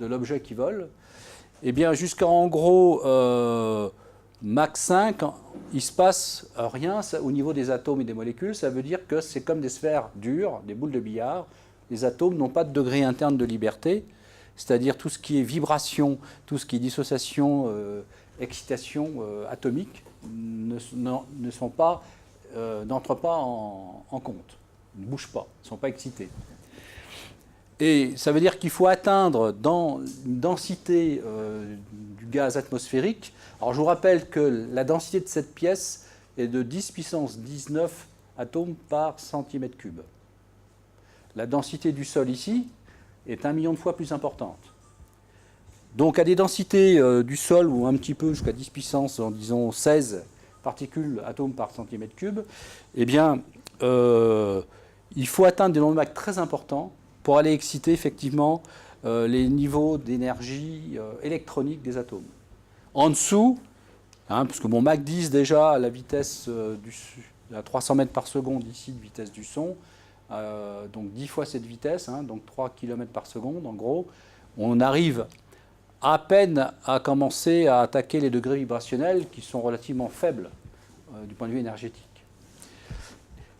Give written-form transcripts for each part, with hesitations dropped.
de l'objet qui vole, eh bien jusqu'à en gros Mach 5, il ne se passe rien au niveau des atomes et des molécules. Ça veut dire que c'est comme des sphères dures, des boules de billard. Les atomes n'ont pas de degré interne de liberté, c'est-à-dire tout ce qui est vibration, tout ce qui est dissociation, excitation atomique n'entrent pas en compte, ne bougent pas, ne sont pas excités. Et ça veut dire qu'il faut atteindre dans une densité du gaz atmosphérique. Alors je vous rappelle que la densité de cette pièce est de 10 puissance 19 atomes par centimètre cube. La densité du sol ici est 1 million de fois plus importante. Donc à des densités du sol, ou un petit peu jusqu'à 10 puissance, disons 16 particules atomes par centimètre cube, eh bien, il faut atteindre des nombres de Mach très importants pour aller exciter effectivement les niveaux d'énergie électronique des atomes. En dessous, parce que mon Mach 10 déjà à la vitesse à 300 mètres par seconde ici de vitesse du son, donc 10 fois cette vitesse, donc 3 km par seconde en gros, on arrive à peine à commencer à attaquer les degrés vibrationnels qui sont relativement faibles du point de vue énergétique.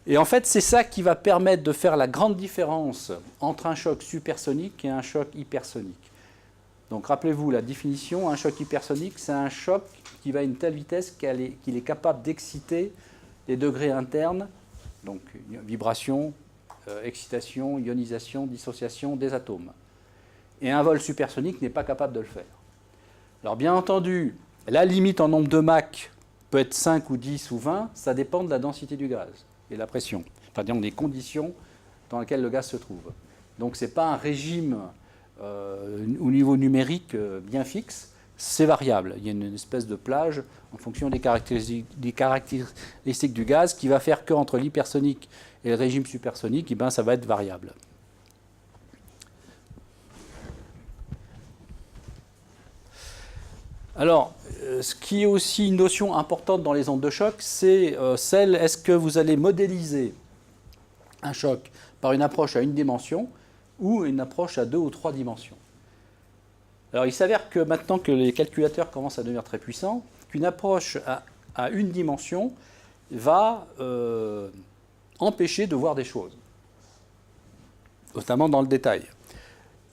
Et en fait, c'est ça qui va permettre de faire la grande différence entre un choc supersonique et un choc hypersonique. Donc rappelez-vous la définition, un choc hypersonique, c'est un choc qui va à une telle vitesse qu'il est capable d'exciter les degrés internes, donc vibration, excitation, ionisation, dissociation des atomes. Et un vol supersonique n'est pas capable de le faire. Alors bien entendu, la limite en nombre de Mach peut être 5 ou 10 ou 20, ça dépend de la densité du gaz et de la pression, c'est-à-dire des conditions dans lesquelles le gaz se trouve. Donc ce n'est pas un régime au niveau numérique bien fixe, c'est variable. Il y a une espèce de plage en fonction des caractéristiques du gaz qui va faire qu'entre l'hypersonique et le régime supersonique, eh bien, ça va être variable. Alors, ce qui est aussi une notion importante dans les ondes de choc, c'est celle, est-ce que vous allez modéliser un choc par une approche à une dimension ou une approche à 2 ou 3 dimensions. Alors, il s'avère que maintenant que les calculateurs commencent à devenir très puissants, qu'une approche à une dimension va empêcher de voir des choses, notamment dans le détail.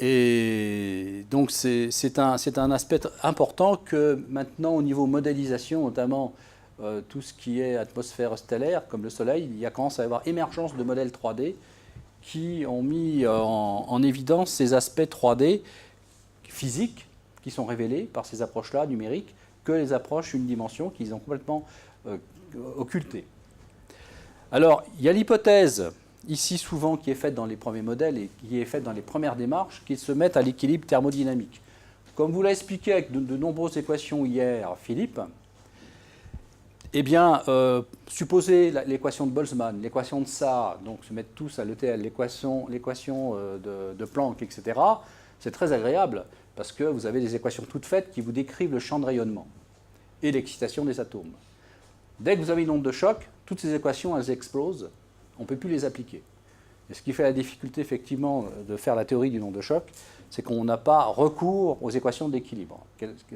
Et donc c'est un aspect important que maintenant au niveau modélisation, notamment tout ce qui est atmosphère stellaire comme le Soleil, il y a commencé à y avoir émergence de modèles 3D qui ont mis en évidence ces aspects 3D physiques qui sont révélés par ces approches-là numériques que les approches une dimension qu'ils ont complètement occultées. Alors il y a l'hypothèse ici souvent qui est faite dans les premiers modèles et qui est faite dans les premières démarches, qui se mettent à l'équilibre thermodynamique. Comme vous l'a expliqué avec de nombreuses équations hier, Philippe, eh bien, supposez l'équation de Boltzmann, l'équation de Saar, donc se mettre tous à l'ETL, l'équation de Planck, etc., c'est très agréable parce que vous avez des équations toutes faites qui vous décrivent le champ de rayonnement et l'excitation des atomes. Dès que vous avez une onde de choc, toutes ces équations, elles explosent. On ne peut plus les appliquer. Et ce qui fait la difficulté, effectivement, de faire la théorie d'une onde de choc, c'est qu'on n'a pas recours aux équations d'équilibre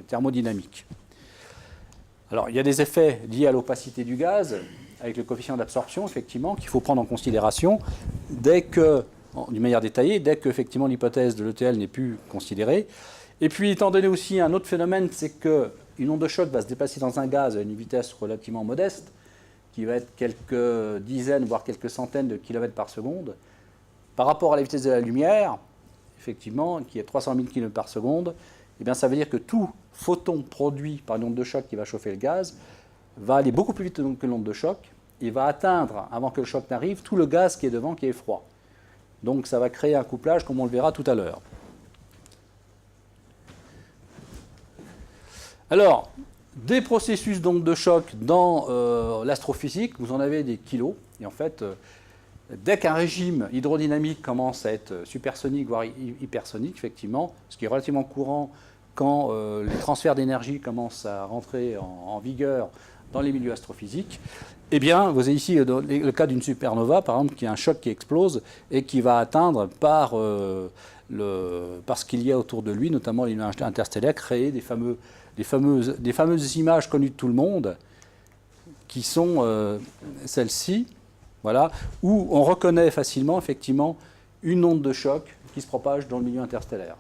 thermodynamiques. Alors, il y a des effets liés à l'opacité du gaz, avec le coefficient d'absorption, effectivement, qu'il faut prendre en considération d'une manière détaillée, dès que, effectivement, l'hypothèse de l'ETL n'est plus considérée. Et puis, étant donné aussi un autre phénomène, c'est qu'une onde de choc va se déplacer dans un gaz à une vitesse relativement modeste, qui va être quelques dizaines, voire quelques centaines de kilomètres par seconde, par rapport à la vitesse de la lumière, effectivement, qui est 300 000 km par seconde, eh bien, ça veut dire que tout photon produit par une onde de choc qui va chauffer le gaz va aller beaucoup plus vite que l'onde de choc et va atteindre, avant que le choc n'arrive, tout le gaz qui est devant, qui est froid. Donc ça va créer un couplage, comme on le verra tout à l'heure. Alors, des processus donc de choc dans l'astrophysique, vous en avez des kilos. Et en fait, dès qu'un régime hydrodynamique commence à être supersonique, voire hypersonique, effectivement, ce qui est relativement courant quand les transferts d'énergie commencent à rentrer en vigueur dans les milieux astrophysiques, eh bien, vous avez ici le cas d'une supernova, par exemple, qui a un choc qui explose et qui va atteindre par parce qu'il y a autour de lui, notamment les nuages interstellaires, créé des fameuses images connues de tout le monde, qui sont celles-ci, voilà, où on reconnaît facilement, effectivement, une onde de choc qui se propage dans le milieu interstellaire.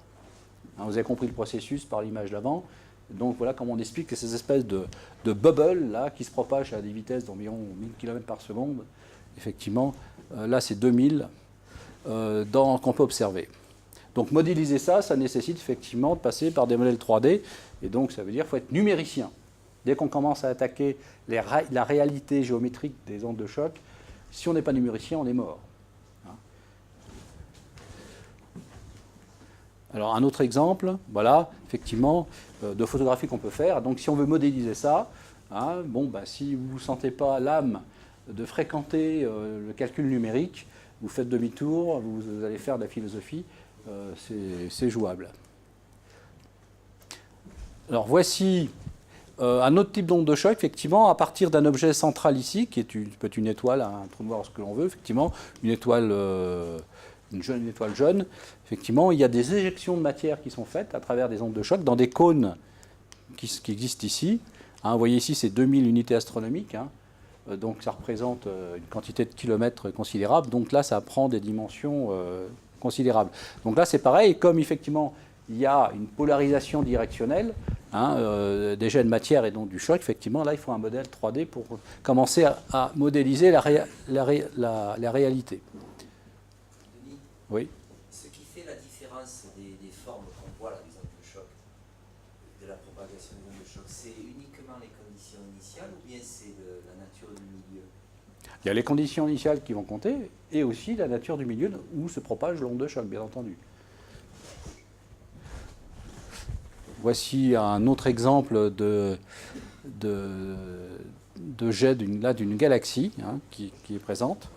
Hein, vous avez compris le processus par l'image d'avant. Donc voilà comment on explique que ces espèces de bubbles là, qui se propagent à des vitesses d'environ 1000 km par seconde, effectivement, là c'est 2000 qu'on peut observer. Donc modéliser ça, ça nécessite effectivement de passer par des modèles 3D, et donc ça veut dire qu'il faut être numéricien. Dès qu'on commence à attaquer la réalité géométrique des ondes de choc, si on n'est pas numéricien, on est mort. Alors un autre exemple, voilà, effectivement, de photographie qu'on peut faire. Donc si on veut modéliser ça, hein, bon, ben, si vous ne sentez pas l'âme de fréquenter le calcul numérique, vous faites demi-tour, vous allez faire de la philosophie, c'est jouable. Alors voici un autre type d'onde de choc, effectivement, à partir d'un objet central ici, qui peut être une étoile, un trou noir, ce que l'on veut, effectivement, une étoile jaune, effectivement, il y a des éjections de matière qui sont faites à travers des ondes de choc dans des cônes qui existent ici. Hein, vous voyez ici, c'est 2000 unités astronomiques, hein, donc ça représente une quantité de kilomètres considérable. Donc là, ça prend des dimensions considérables. Donc là, c'est pareil, comme effectivement, il y a une polarisation directionnelle, hein, des jets de matière et donc du choc, effectivement, là, il faut un modèle 3D pour commencer à modéliser la réalité. Denis, oui. Ce qui fait la différence des formes qu'on voit là, des ondes de choc, de la propagation des ondes de choc, c'est uniquement les conditions initiales ou bien c'est la nature du milieu? Il y a les conditions initiales qui vont compter et aussi la nature du milieu où se propage l'onde de choc, bien entendu. Voici un autre exemple de jet d'une galaxie, hein, qui est présente.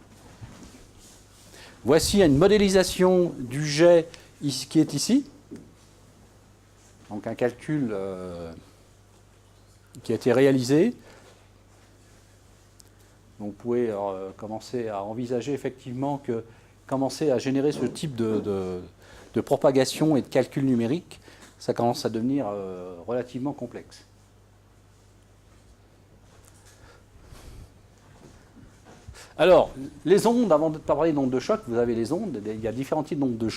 Voici une modélisation du jet qui est ici. Donc un calcul qui a été réalisé. Donc vous pouvez commencer à envisager effectivement que commencer à générer ce type de propagation et de calcul numérique, ça commence à devenir relativement complexe. Alors, les ondes, avant de parler d'ondes de choc, vous avez les ondes, il y a différents types d'ondes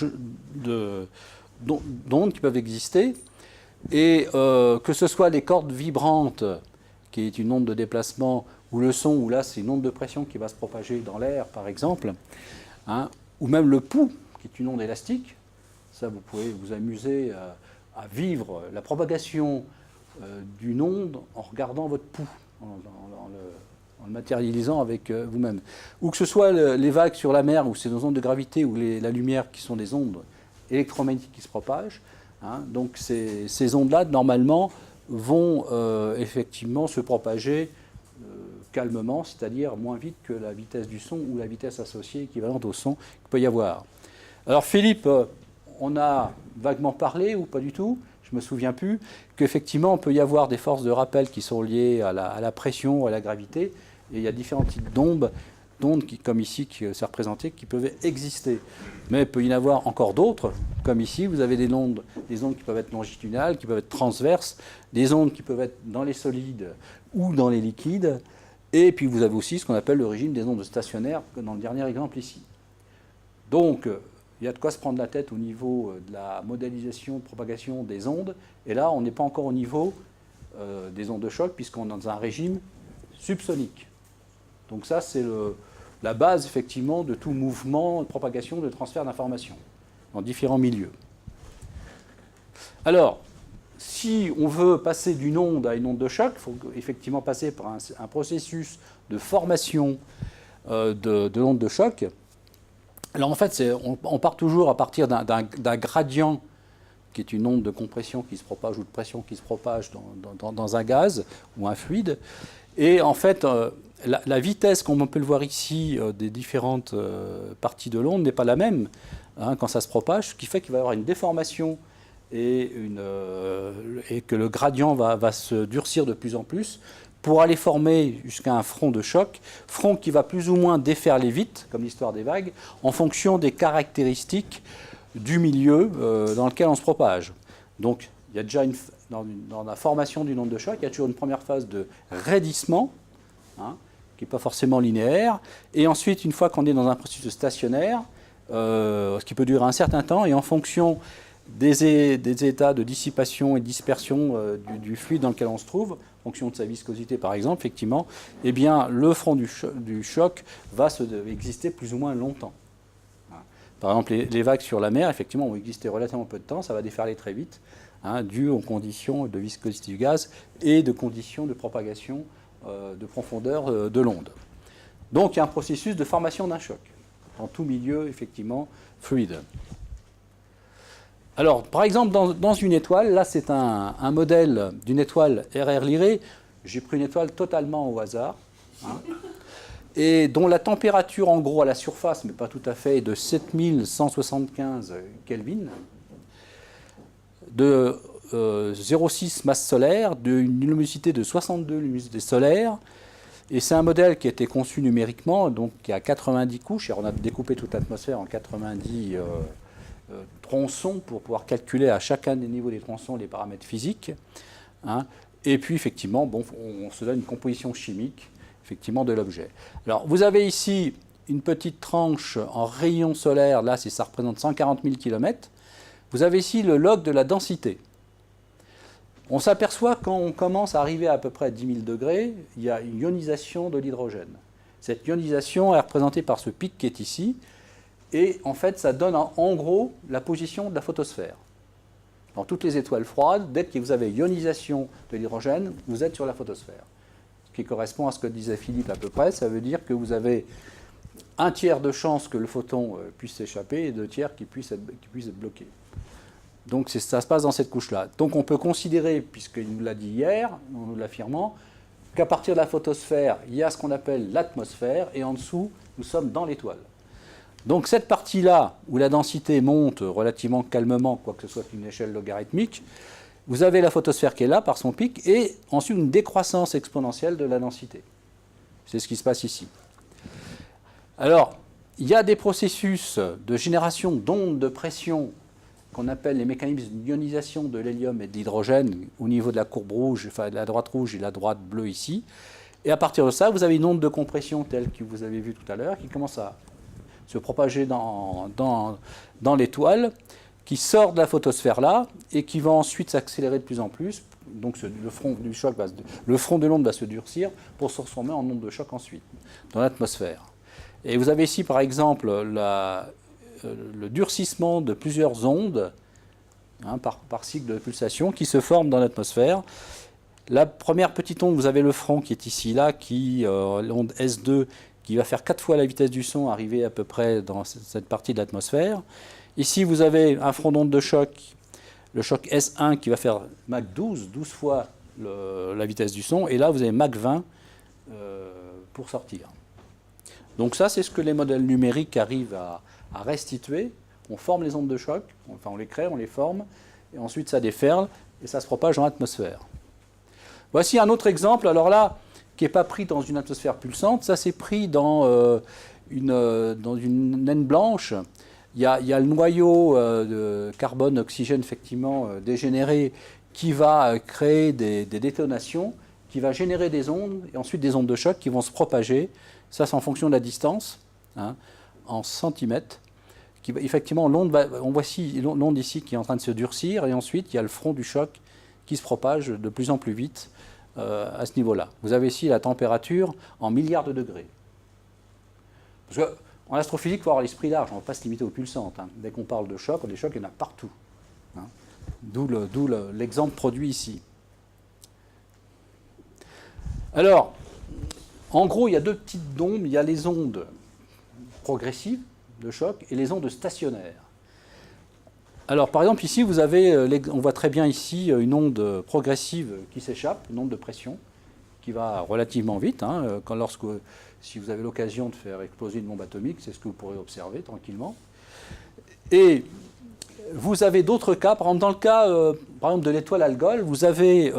qui peuvent exister, et que ce soit les cordes vibrantes, qui est une onde de déplacement, ou le son, où là c'est une onde de pression qui va se propager dans l'air, par exemple, hein, ou même le pouls, qui est une onde élastique, ça vous pouvez vous amuser à vivre la propagation d'une onde en regardant votre pouls, en le matérialisant avec vous-même. Ou que ce soit les vagues sur la mer, ou c'est nos ondes de gravité, ou la lumière qui sont des ondes électromagnétiques qui se propagent. Hein, donc ces ondes-là, normalement, vont effectivement se propager calmement, c'est-à-dire moins vite que la vitesse du son ou la vitesse associée équivalente au son qu'il peut y avoir. Alors Philippe, on a vaguement parlé, ou pas du tout, je ne me souviens plus, qu'effectivement, on peut y avoir des forces de rappel qui sont liées à la pression, à la gravité, et il y a différents types d'ondes, comme ici, qui c'est représenté, qui peuvent exister. Mais il peut y en avoir encore d'autres, comme ici, vous avez des ondes qui peuvent être longitudinales, qui peuvent être transverses, des ondes qui peuvent être dans les solides ou dans les liquides, et puis vous avez aussi ce qu'on appelle le régime des ondes stationnaires, dans le dernier exemple ici. Donc, il y a de quoi se prendre la tête au niveau de la modélisation de propagation des ondes. Et là, on n'est pas encore au niveau des ondes de choc, puisqu'on est dans un régime subsonique. Donc ça, c'est la base, effectivement, de tout mouvement de propagation, de transfert d'informations dans différents milieux. Alors, si on veut passer d'une onde à une onde de choc, il faut effectivement passer par un processus de formation de l'onde de choc. Alors en fait, on part toujours à partir d'un gradient qui est une onde de compression qui se propage ou de pression qui se propage dans un gaz ou un fluide. Et en fait, la vitesse, comme on peut le voir ici, des différentes parties de l'onde n'est pas la même quand ça se propage, ce qui fait qu'il va y avoir une déformation et que le gradient va se durcir de plus en plus pour aller former jusqu'à un front de choc, front qui va plus ou moins déferler vite, comme l'histoire des vagues, en fonction des caractéristiques du milieu dans lequel on se propage. Donc, il y a déjà dans la formation d'une onde de choc, il y a toujours une première phase de raidissement, hein, qui n'est pas forcément linéaire. Et ensuite, une fois qu'on est dans un processus stationnaire, ce qui peut durer un certain temps, et en fonction des états de dissipation et de dispersion du fluide dans lequel on se trouve, en fonction de sa viscosité par exemple, effectivement, eh bien, le front du choc va exister plus ou moins longtemps. Par exemple, les vagues sur la mer, effectivement, vont exister relativement peu de temps, ça va déferler très vite, hein, dû aux conditions de viscosité du gaz et de conditions de propagation de profondeur de l'onde. Donc, il y a un processus de formation d'un choc, dans tout milieu, effectivement, fluide. Alors, par exemple, dans une étoile, là, c'est un modèle d'une étoile RR Lyrae. J'ai pris une étoile totalement au hasard, hein, et dont la température, en gros, à la surface, mais pas tout à fait, est de 7175 Kelvin, de 0,6 masse solaire, d'une luminosité de 62 luminosités solaires. Et c'est un modèle qui a été conçu numériquement, donc qui a 90 couches. Et on a découpé toute l'atmosphère en 90 tronçons pour pouvoir calculer à chacun des niveaux des tronçons les paramètres physiques, hein. Et puis, effectivement, bon, on se donne une composition chimique effectivement, de l'objet. Alors, vous avez ici une petite tranche en rayons solaires. Là, ça représente 140 000 km. Vous avez ici le log de la densité. On s'aperçoit quand on commence à arriver à peu près à 10 000 degrés, il y a une ionisation de l'hydrogène. Cette ionisation est représentée par ce pic qui est ici. Et en fait, ça donne en gros la position de la photosphère. Dans toutes les étoiles froides, dès que vous avez ionisation de l'hydrogène, vous êtes sur la photosphère. Ce qui correspond à ce que disait Philippe à peu près, ça veut dire que vous avez un tiers de chance que le photon puisse s'échapper et deux tiers qui puisse être bloqué. Donc ça se passe dans cette couche-là. Donc on peut considérer, puisqu'il nous l'a dit hier, en nous l'affirmant, qu'à partir de la photosphère, il y a ce qu'on appelle l'atmosphère, et en dessous, nous sommes dans l'étoile. Donc cette partie-là, où la densité monte relativement calmement, quoique ce soit une échelle logarithmique, vous avez la photosphère qui est là par son pic, et ensuite une décroissance exponentielle de la densité. C'est ce qui se passe ici. Alors, il y a des processus de génération d'ondes de pression qu'on appelle les mécanismes d'ionisation de l'hélium et de l'hydrogène au niveau de la courbe rouge, enfin de la droite rouge et la droite bleue ici. Et à partir de ça, vous avez une onde de compression telle que vous avez vu tout à l'heure, qui commence à se propager dans l'étoile, qui sort de la photosphère là, et qui va ensuite s'accélérer de plus en plus. Donc le front de l'onde va se durcir pour se transformer en onde de choc ensuite, dans l'atmosphère. Et vous avez ici, par exemple, le durcissement de plusieurs ondes, hein, par cycle de pulsation, qui se forment dans l'atmosphère. La première petite onde, vous avez le front qui est ici, là, l'onde S2, qui va faire 4 fois la vitesse du son, arriver à peu près dans cette partie de l'atmosphère. Ici, vous avez un front d'onde de choc, le choc S1, qui va faire Mach 12 fois la vitesse du son. Et là, vous avez Mach 20 pour sortir. Donc ça, c'est ce que les modèles numériques arrivent à restituer. On forme les ondes de choc, enfin on les crée, on les forme, et ensuite ça déferle, et ça se propage dans l'atmosphère. Voici un autre exemple, alors là, qui n'est pas pris dans une atmosphère pulsante, ça c'est pris dans une naine blanche. Il y a le noyau de carbone-oxygène effectivement dégénéré qui va créer des détonations, qui va générer des ondes, et ensuite des ondes de choc qui vont se propager. Ça, c'est en fonction de la distance, hein, en centimètres. Effectivement, on voit ici l'onde ici qui est en train de se durcir, et ensuite, il y a le front du choc qui se propage de plus en plus vite à ce niveau-là. Vous avez ici la température en milliards de degrés. Parce qu'en astrophysique, il faut avoir l'esprit large, on ne va pas se limiter aux pulsantes. Hein. Dès qu'on parle de choc, des chocs, il y en a partout. Hein. D'où l'exemple produit ici. Alors, en gros, il y a deux types d'ondes. Il y a les ondes progressives de choc et les ondes stationnaires. Alors, par exemple, ici, vous avez, on voit très bien ici une onde progressive qui s'échappe, une onde de pression, qui va relativement vite. Hein, si vous avez l'occasion de faire exploser une bombe atomique, c'est ce que vous pourrez observer tranquillement. Et vous avez d'autres cas. Par exemple, dans le cas par exemple, de l'étoile Algol, vous avez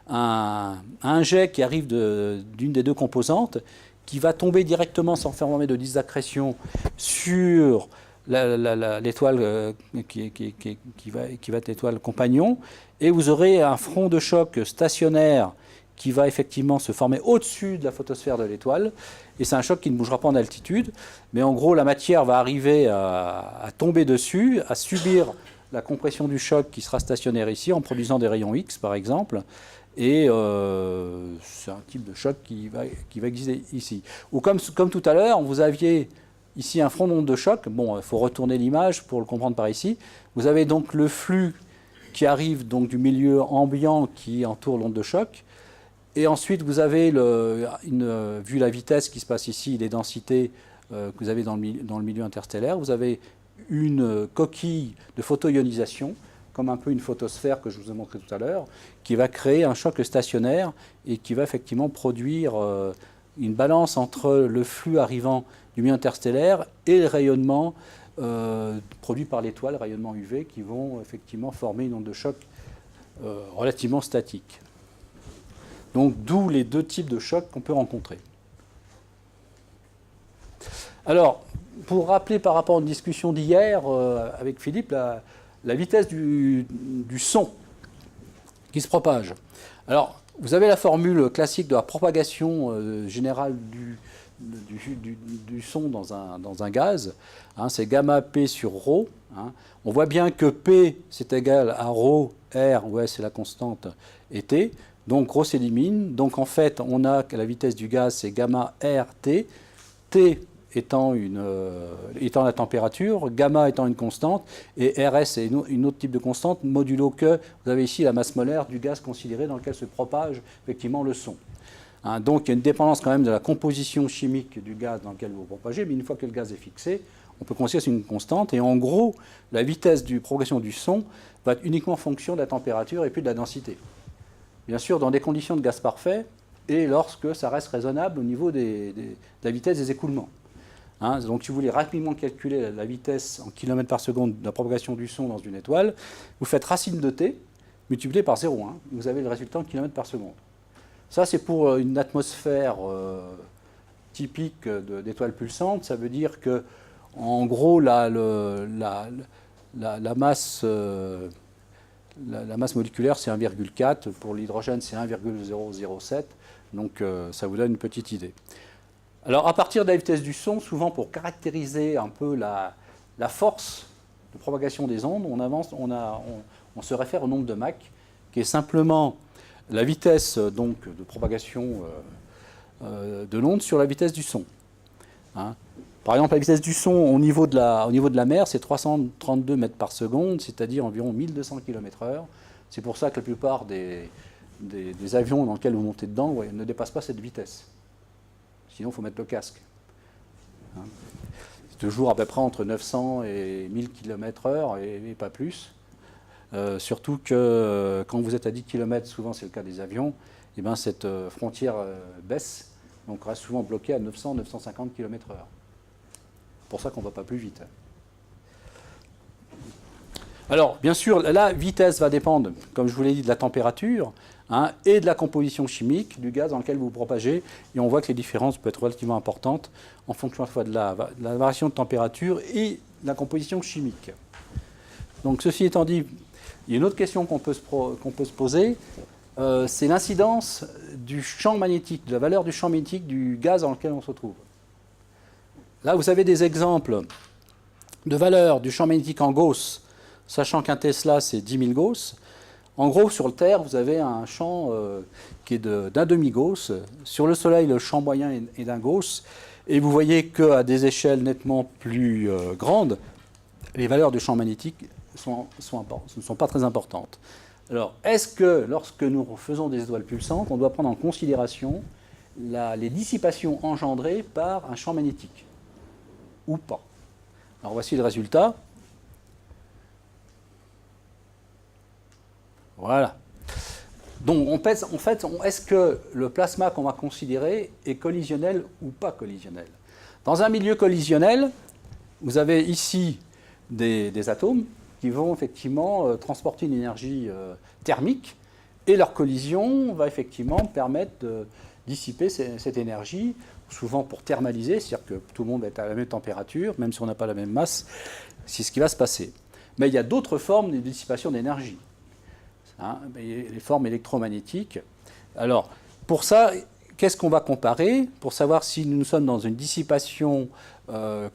un jet qui arrive d'une des deux composantes qui va tomber directement sans faire de désaccrétion sur l'étoile qui va être l'étoile compagnon, et vous aurez un front de choc stationnaire qui va effectivement se former au-dessus de la photosphère de l'étoile, et c'est un choc qui ne bougera pas en altitude, mais en gros la matière va arriver à tomber dessus, à subir la compression du choc qui sera stationnaire ici, en produisant des rayons X par exemple, et c'est un type de choc qui va exister ici. Ou comme tout à l'heure, vous aviez ici un front d'onde de choc, bon, il faut retourner l'image pour le comprendre par ici, vous avez donc le flux qui arrive donc du milieu ambiant qui entoure l'onde de choc, et ensuite vous avez, vu la vitesse qui se passe ici, les densités que vous avez dans le milieu interstellaire, vous avez une coquille de photoionisation, comme un peu une photosphère que je vous ai montré tout à l'heure, qui va créer un choc stationnaire et qui va effectivement produire une balance entre le flux arrivant du milieu interstellaire et le rayonnement produit par l'étoile, rayonnement UV, qui vont effectivement former une onde de choc relativement statique. Donc d'où les deux types de chocs qu'on peut rencontrer. Alors, pour rappeler par rapport à une discussion d'hier avec Philippe, la vitesse du son qui se propage. Alors, vous avez la formule classique de la propagation générale du son dans un gaz, hein, c'est gamma P sur ρ. Hein. On voit bien que P, c'est égal à ρ, R, où S c'est la constante, et T. Donc ρ s'élimine. Donc en fait, on a que la vitesse du gaz, c'est gamma R T. T étant la température, gamma étant une constante, et RS est une autre type de constante, modulo que vous avez ici la masse molaire du gaz considéré dans lequel se propage effectivement le son. Hein, donc il y a une dépendance quand même de la composition chimique du gaz dans lequel vous propagez, mais une fois que le gaz est fixé, on peut considérer que c'est une constante, et en gros, la vitesse de propagation du son va être uniquement en fonction de la température et puis de la densité. Bien sûr, dans des conditions de gaz parfait, et lorsque ça reste raisonnable au niveau de la vitesse des écoulements. Hein, donc si vous voulez rapidement calculer la vitesse en km par seconde de la propagation du son dans une étoile, vous faites racine de t multiplié par 0,1, vous avez le résultat en km par seconde. Ça c'est pour une atmosphère typique d'étoiles pulsantes, ça veut dire que en gros la masse moléculaire c'est 1,4, pour l'hydrogène c'est 1,007, donc ça vous donne une petite idée. Alors, à partir de la vitesse du son, souvent pour caractériser un peu la force de propagation des ondes, on se réfère au nombre de Mach, qui est simplement la vitesse donc, de propagation de l'onde sur la vitesse du son. Hein. Par exemple, la vitesse du son au niveau de la mer, c'est 332 mètres par seconde, c'est-à-dire environ 1200 km/h. C'est pour ça que la plupart des avions dans lesquels vous montez dedans ne dépassent pas cette vitesse. Sinon, il faut mettre le casque. Hein. C'est toujours à peu près entre 900 et 1000 km/h et pas plus. Surtout que quand vous êtes à 10 km, souvent c'est le cas des avions, et bien cette frontière baisse, donc reste souvent bloquée à 900-950 km/h. C'est pour ça qu'on ne va pas plus vite. Alors, bien sûr, la vitesse va dépendre, comme je vous l'ai dit, de la température, hein, et de la composition chimique du gaz dans lequel vous vous propagez. Et on voit que les différences peuvent être relativement importantes en fonction à la fois de la variation de température et de la composition chimique. Donc, ceci étant dit, il y a une autre question qu'on peut se poser, c'est l'incidence du champ magnétique, de la valeur du champ magnétique du gaz dans lequel on se trouve. Là, vous avez des exemples de valeur du champ magnétique en Gauss, sachant qu'un Tesla, c'est 10 000 Gauss. En gros, sur le Terre, vous avez un champ qui est d'un demi-Gauss. Sur le Soleil, le champ moyen est d'un Gauss. Et vous voyez qu'à des échelles nettement plus grandes, les valeurs du champ magnétique ne sont pas très importantes. Alors, est-ce que lorsque nous faisons des étoiles pulsantes, on doit prendre en considération les dissipations engendrées par un champ magnétique ou pas? Alors, voici le résultat. Voilà. Donc, en fait, est-ce que le plasma qu'on va considérer est collisionnel ou pas collisionnel? Dans un milieu collisionnel, vous avez ici des atomes qui vont effectivement transporter une énergie thermique, et leur collision va effectivement permettre de dissiper cette énergie souvent pour thermaliser, c'est-à-dire que tout le monde va être à la même température, même si on n'a pas la même masse, c'est ce qui va se passer. Mais il y a d'autres formes de dissipation d'énergie, hein, les formes électromagnétiques. Alors, pour ça, qu'est-ce qu'on va comparer pour savoir si nous sommes dans une dissipation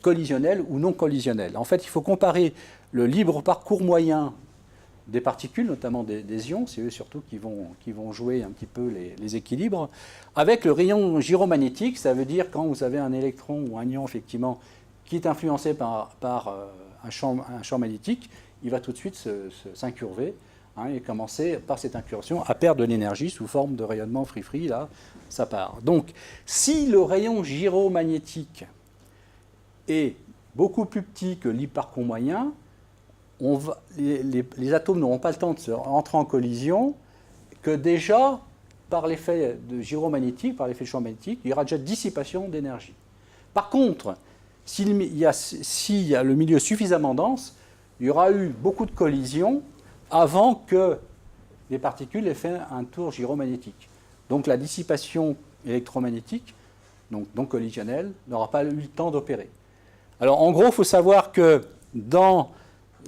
collisionnelle ou non collisionnelle? En fait, il faut comparer le libre parcours moyen des particules, notamment des ions, c'est eux surtout qui vont jouer un petit peu les équilibres, avec le rayon gyromagnétique. Ça veut dire quand vous avez un électron ou un ion, effectivement, qui est influencé par un champ magnétique, il va tout de suite s'incurver, hein, et commencer par cette incursion à perdre de l'énergie sous forme de rayonnement free-free, là, ça part. Donc, si le rayon gyromagnétique est beaucoup plus petit que le libre parcours moyen, les atomes n'auront pas le temps de se rentrer en collision, que déjà, par l'effet de gyromagnétique, par l'effet de champ magnétique, il y aura déjà dissipation d'énergie. Par contre, s'il y a le milieu suffisamment dense, il y aura eu beaucoup de collisions avant que les particules aient fait un tour gyromagnétique. Donc la dissipation électromagnétique, donc non collisionnelle, n'aura pas eu le temps d'opérer. Alors en gros, il faut savoir que dans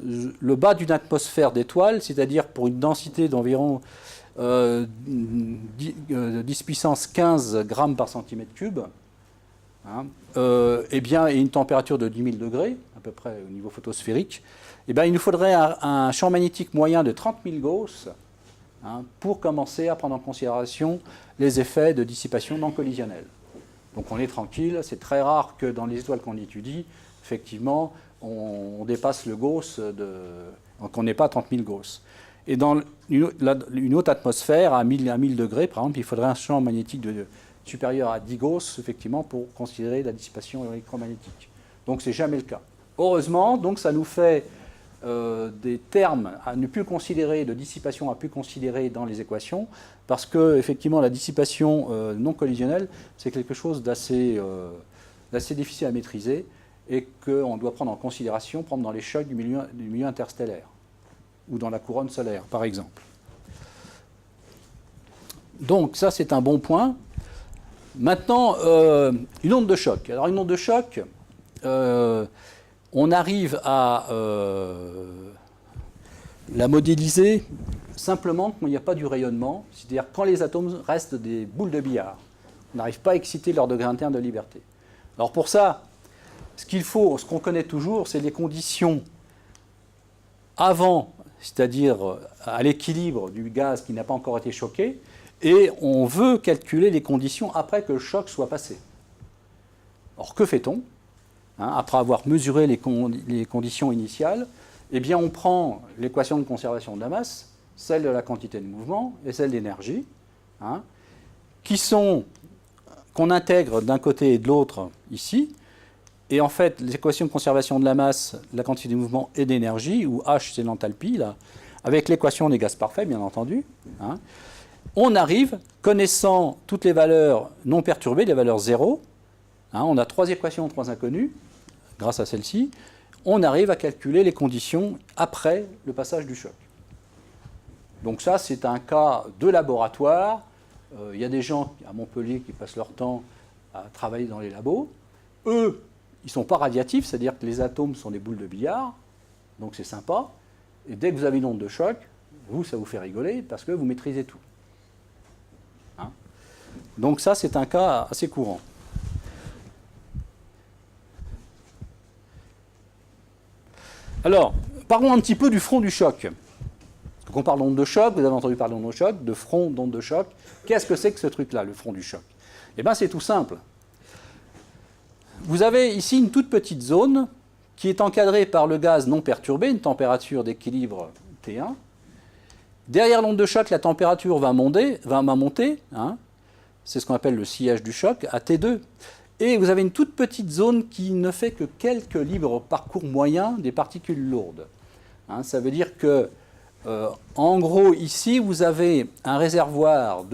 le bas d'une atmosphère d'étoiles, c'est-à-dire pour une densité d'environ 10 puissance 15 grammes par centimètre cube, hein, eh bien, et une température de 10 000 degrés, à peu près au niveau photosphérique, eh bien, il nous faudrait un champ magnétique moyen de 30 000 Gauss, hein, pour commencer à prendre en considération les effets de dissipation non collisionnelle. Donc on est tranquille, c'est très rare que dans les étoiles qu'on étudie, effectivement, on dépasse le Gauss, donc on n'est pas à 30 000 Gauss. Et dans une haute atmosphère, à 1000 degrés, par exemple, il faudrait un champ magnétique supérieur à 10 Gauss, effectivement, pour considérer la dissipation électromagnétique. Donc c'est jamais le cas. Heureusement, donc ça nous fait des termes à ne plus considérer, de dissipation à plus considérer dans les équations, parce que effectivement la dissipation non collisionnelle, c'est quelque chose d'assez difficile à maîtriser, et qu'on doit prendre en considération, dans les chocs du milieu interstellaire, ou dans la couronne solaire, par exemple. Donc ça, c'est un bon point. Maintenant, une onde de choc. Alors une onde de choc, on arrive à la modéliser simplement quand il n'y a pas du rayonnement, c'est-à-dire quand les atomes restent des boules de billard. On n'arrive pas à exciter leur degré interne de liberté. Alors pour ça, ce qu'on connaît toujours, c'est les conditions avant, c'est-à-dire à l'équilibre du gaz qui n'a pas encore été choqué, et on veut calculer les conditions après que le choc soit passé. Alors que fait-on, hein, après avoir mesuré les conditions initiales? Eh bien, on prend l'équation de conservation de la masse, celle de la quantité de mouvement et celle d'énergie, hein, qu'on intègre d'un côté et de l'autre ici. Et en fait, l'équation de conservation de la masse, la quantité de mouvement et d'énergie, où H c'est l'enthalpie, là, avec l'équation des gaz parfaits, bien entendu, hein, on arrive, connaissant toutes les valeurs non perturbées, les valeurs 0, hein, on a 3 équations, 3 inconnues, grâce à celle-ci, on arrive à calculer les conditions après le passage du choc. Donc ça, c'est un cas de laboratoire. Il y a des gens à Montpellier qui passent leur temps à travailler dans les labos. Eux, ils ne sont pas radiatifs, c'est-à-dire que les atomes sont des boules de billard, donc c'est sympa. Et dès que vous avez une onde de choc, ça vous fait rigoler parce que vous maîtrisez tout. Hein? Donc ça, c'est un cas assez courant. Alors, parlons un petit peu du front du choc. Quand on parle d'onde de choc, vous avez entendu parler d'onde de choc, de front d'onde de choc. Qu'est-ce que c'est que ce truc-là, le front du choc? Eh bien, c'est tout simple. Vous avez ici une toute petite zone qui est encadrée par le gaz non perturbé, une température d'équilibre T1. Derrière l'onde de choc, la température va monter, hein. C'est ce qu'on appelle le sillage du choc, à T2. Et vous avez une toute petite zone qui ne fait que quelques libres parcours moyens des particules lourdes. Hein, ça veut dire que, en gros, ici, vous avez un réservoir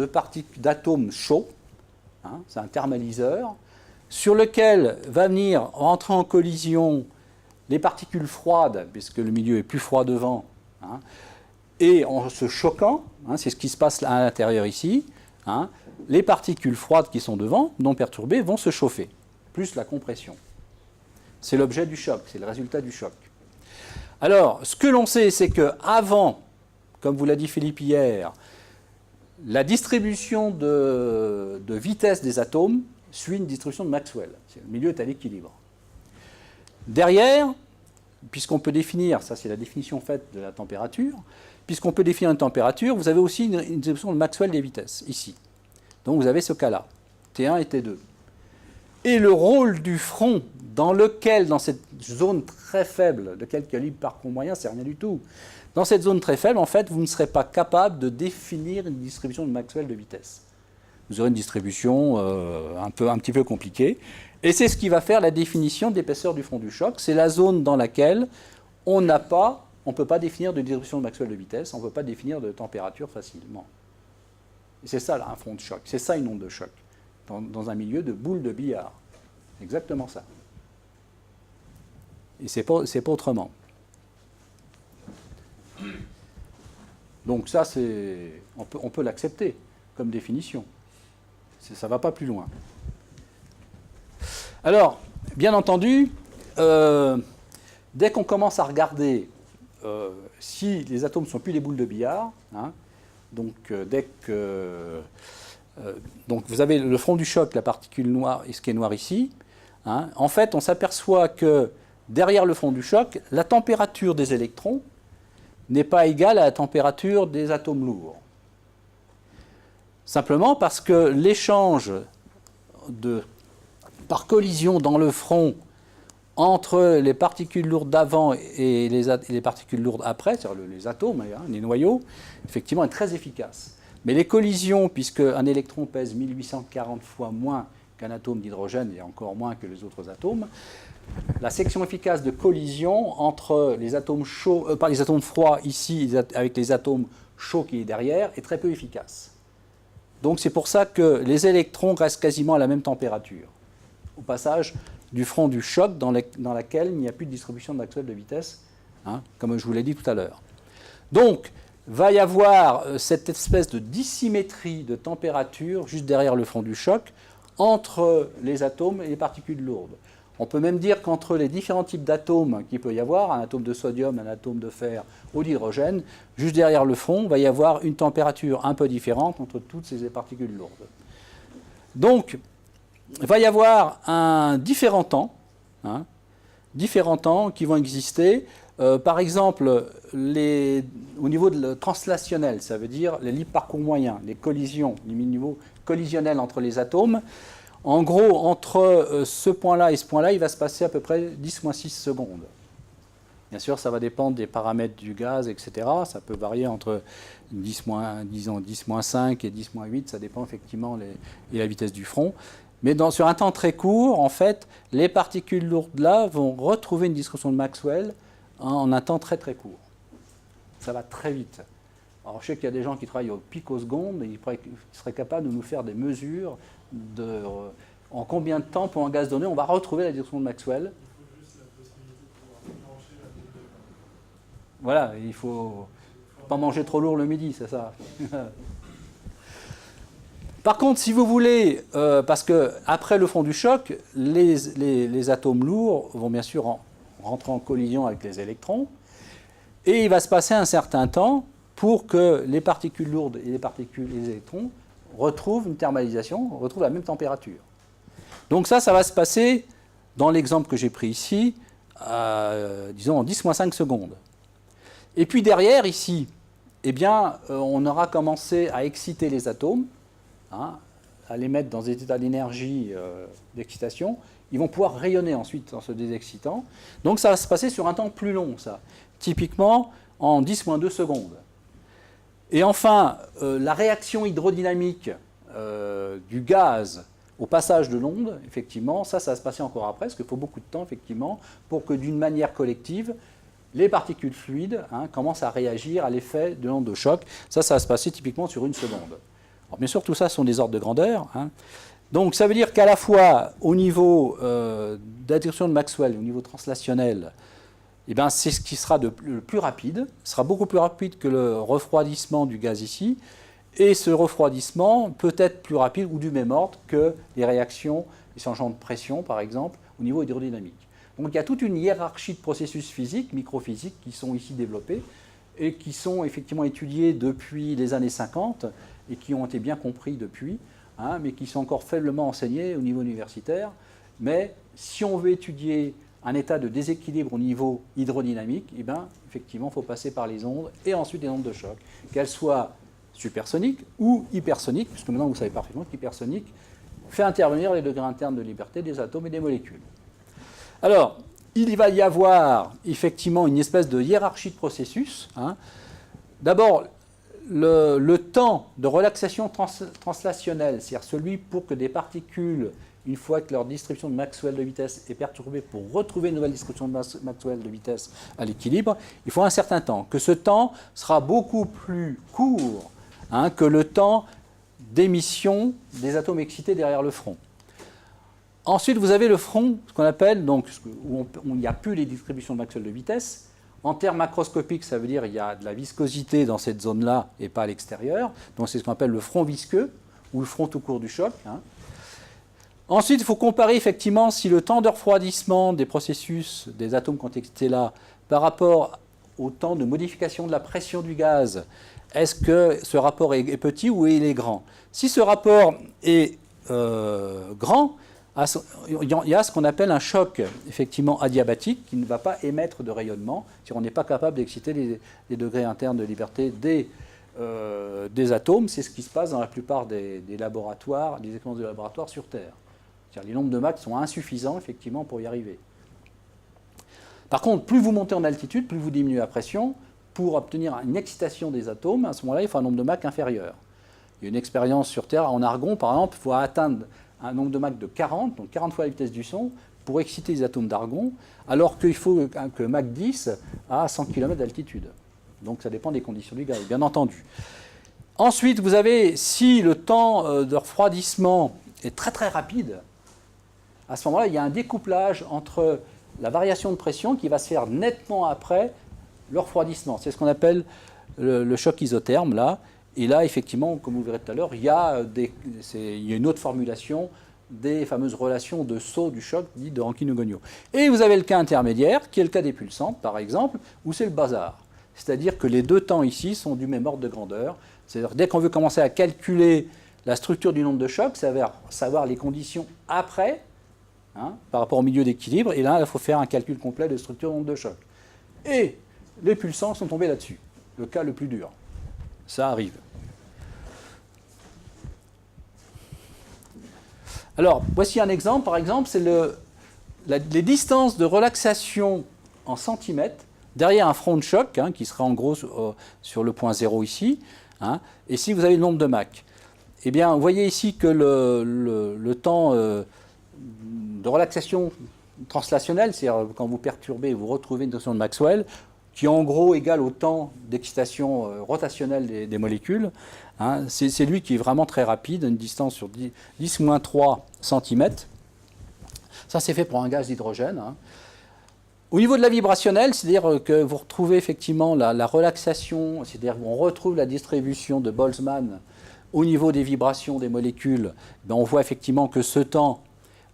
d'atomes chauds, hein, c'est un thermaliseur, sur lequel va venir rentrer en collision les particules froides, puisque le milieu est plus froid devant, hein, et en se choquant, hein, c'est ce qui se passe à l'intérieur ici, hein, les particules froides qui sont devant, non perturbées, vont se chauffer, plus la compression. C'est l'objet du choc, c'est le résultat du choc. Alors, ce que l'on sait, c'est qu'avant, comme vous l'a dit Philippe hier, la distribution de vitesse des atomes suit une distribution de Maxwell. Le milieu est à l'équilibre. Derrière, puisqu'on peut définir, ça c'est la définition faite de la température, puisqu'on peut définir une température, vous avez aussi une distribution de Maxwell des vitesses, ici. Donc vous avez ce cas-là, T1 et T2. Et le rôle du front, dans cette zone très faible, de quel calibre par courant moyen, c'est rien du tout. Dans cette zone très faible, en fait, vous ne serez pas capable de définir une distribution de Maxwell de vitesse. Vous aurez une distribution un petit peu compliquée. Et c'est ce qui va faire la définition d'épaisseur du front du choc. C'est la zone dans laquelle on ne peut pas définir de distribution de Maxwell de vitesse, on ne peut pas définir de température facilement. Et c'est ça, là, un front de choc. C'est ça une onde de choc, dans un milieu de boule de billard. Exactement ça. Et c'est pas autrement. Donc ça, on peut l'accepter comme définition. Ça ne va pas plus loin. Alors, bien entendu, dès qu'on commence à regarder si les atomes ne sont plus des boules de billard, hein, donc donc vous avez le front du choc, la particule noire, et ce qui est noir ici, hein, en fait, on s'aperçoit que derrière le front du choc, la température des électrons n'est pas égale à la température des atomes lourds. Simplement parce que l'échange par collision dans le front entre les particules lourdes d'avant et les particules lourdes après, c'est-à-dire les atomes, hein, les noyaux, effectivement est très efficace. Mais les collisions, puisque un électron pèse 1840 fois moins qu'un atome d'hydrogène et encore moins que les autres atomes, la section efficace de collision entre les atomes chauds, les atomes froids ici avec les atomes chauds qui est derrière est très peu efficace. Donc c'est pour ça que les électrons restent quasiment à la même température au passage du front du choc dans laquelle il n'y a plus de distribution de Maxwell de vitesse, hein, comme je vous l'ai dit tout à l'heure. Donc, va y avoir cette espèce de dissymétrie de température juste derrière le front du choc entre les atomes et les particules lourdes. On peut même dire qu'entre les différents types d'atomes qu'il peut y avoir, un atome de sodium, un atome de fer ou d'hydrogène, juste derrière le front, va y avoir une température un peu différente entre toutes ces particules lourdes. Donc, il va y avoir différents temps qui vont exister. Par exemple, au niveau translationnel, ça veut dire les libres parcours moyens, les collisions, les niveaux collisionnels entre les atomes. En gros, entre ce point-là et ce point-là, il va se passer à peu près 10-6 secondes. Bien sûr, ça va dépendre des paramètres du gaz, etc. Ça peut varier entre 10-5 et 10-8, ça dépend effectivement de la vitesse du front. Mais sur un temps très court, en fait, les particules lourdes là vont retrouver une distribution de Maxwell en un temps très très court. Ça va très vite. Alors je sais qu'il y a des gens qui travaillent au picoseconde et ils seraient capables de nous faire des mesures en combien de temps pour un gaz donné on va retrouver la distribution de Maxwell. Il faut juste la possibilité de pouvoir plancher la boule de... Voilà, il ne faut pas manger trop lourd le midi, c'est ça. Par contre, si vous voulez, parce qu'après le front du choc, les atomes lourds vont bien sûr rentrer en collision avec les électrons, et il va se passer un certain temps pour que les particules lourdes et les électrons retrouvent une thermalisation, retrouvent la même température. Donc ça va se passer, dans l'exemple que j'ai pris ici, disons en 10-5 secondes. Et puis derrière, ici, eh bien, on aura commencé à exciter les atomes, à les mettre dans des états d'énergie d'excitation. Ils vont pouvoir rayonner ensuite en se désexcitant. Donc ça va se passer sur un temps plus long, ça. Typiquement en 10-2 secondes. Et enfin, la réaction hydrodynamique du gaz au passage de l'onde, effectivement, ça va se passer encore après, parce qu'il faut beaucoup de temps, effectivement, pour que d'une manière collective, les particules fluides commencent à réagir à l'effet de l'onde de choc. Ça va se passer typiquement sur 1 seconde. Alors, bien sûr, tout ça sont des ordres de grandeur. Donc, ça veut dire qu'à la fois, au niveau d'attribution de Maxwell, au niveau translationnel, eh bien, c'est ce qui sera le plus rapide. Ce sera beaucoup plus rapide que le refroidissement du gaz ici. Et ce refroidissement peut être plus rapide ou du même ordre que les réactions, les changements de pression, par exemple, au niveau hydrodynamique. Donc il y a toute une hiérarchie de processus physiques, microphysiques, qui sont ici développés et qui sont effectivement étudiés depuis les années 50 et qui ont été bien compris depuis, hein, mais qui sont encore faiblement enseignés au niveau universitaire. Mais si on veut étudier un état de déséquilibre au niveau hydrodynamique, eh bien, effectivement, il faut passer par les ondes et ensuite les ondes de choc, qu'elles soient supersoniques ou hypersoniques, puisque maintenant vous savez parfaitement qu'hypersonique fait intervenir les degrés internes de liberté des atomes et des molécules. Alors, il va y avoir effectivement une espèce de hiérarchie de processus. Hein. D'abord, le temps de relaxation translationnelle, c'est-à-dire celui pour que des particules, une fois que leur distribution de Maxwell de vitesse est perturbée, pour retrouver une nouvelle distribution de Maxwell de vitesse à l'équilibre, il faut un certain temps. Que ce temps sera beaucoup plus court, hein, que le temps d'émission des atomes excités derrière le front. Ensuite, vous avez le front, ce qu'on appelle, donc, où il n'y a plus les distributions de Maxwell de vitesse. En termes macroscopiques, ça veut dire qu'il y a de la viscosité dans cette zone-là et pas à l'extérieur. Donc c'est ce qu'on appelle le front visqueux, ou le front tout court du choc. Hein. Ensuite, il faut comparer effectivement si le temps de refroidissement des processus des atomes qui ont été excités là par rapport au temps de modification de la pression du gaz, est-ce que ce rapport est petit ou il est grand? Si ce rapport est grand, il y a ce qu'on appelle un choc effectivement adiabatique qui ne va pas émettre de rayonnement si on n'est pas capable d'exciter les degrés internes de liberté des atomes. C'est ce qui se passe dans la plupart des laboratoires, des expériences de laboratoire sur Terre. C'est-à-dire les nombres de Mach sont insuffisants effectivement pour y arriver. Par contre, plus vous montez en altitude, plus vous diminuez la pression. Pour obtenir une excitation des atomes, à ce moment-là, il faut un nombre de Mach inférieur. Il y a une expérience sur Terre, en argon par exemple, il faut atteindre un nombre de Mach de 40, donc 40 fois la vitesse du son, pour exciter les atomes d'argon, alors qu'il faut que Mach 10 à 100 km d'altitude. Donc ça dépend des conditions du gaz, bien entendu. Ensuite, vous avez, si le temps de refroidissement est très très rapide, à ce moment-là, il y a un découplage entre la variation de pression qui va se faire nettement après le refroidissement. C'est ce qu'on appelle le choc isotherme, là. Et là, effectivement, comme vous verrez tout à l'heure, il y a une autre formulation des fameuses relations de saut du choc, dit de Rankine-Hugoniot. Et vous avez le cas intermédiaire, qui est le cas des pulsantes, par exemple, où c'est le bazar. C'est-à-dire que les deux temps ici sont du même ordre de grandeur. C'est-à-dire dès qu'on veut commencer à calculer la structure du nombre de chocs, ça va savoir les conditions après, hein, par rapport au milieu d'équilibre, et là, il faut faire un calcul complet de structure du nombre de chocs. Et les pulsants sont tombés là-dessus, le cas le plus dur. Ça arrive. Alors, voici un exemple. Par exemple, c'est les distances de relaxation en centimètres derrière un front de choc, hein, qui sera en gros sur le point 0 ici. Hein, et si vous avez le nombre de Mach, eh bien, vous voyez ici que le temps de relaxation translationnelle, c'est-à-dire quand vous perturbez, vous retrouvez une tension de Maxwell, qui est en gros égal au temps d'excitation rotationnelle des molécules. Hein, c'est lui qui est vraiment très rapide, une distance sur 10-3 cm. Ça, c'est fait pour un gaz d'hydrogène. Hein. Au niveau de la vibrationnelle, c'est-à-dire que vous retrouvez effectivement la relaxation, c'est-à-dire qu'on retrouve la distribution de Boltzmann au niveau des vibrations des molécules, ben on voit effectivement que ce temps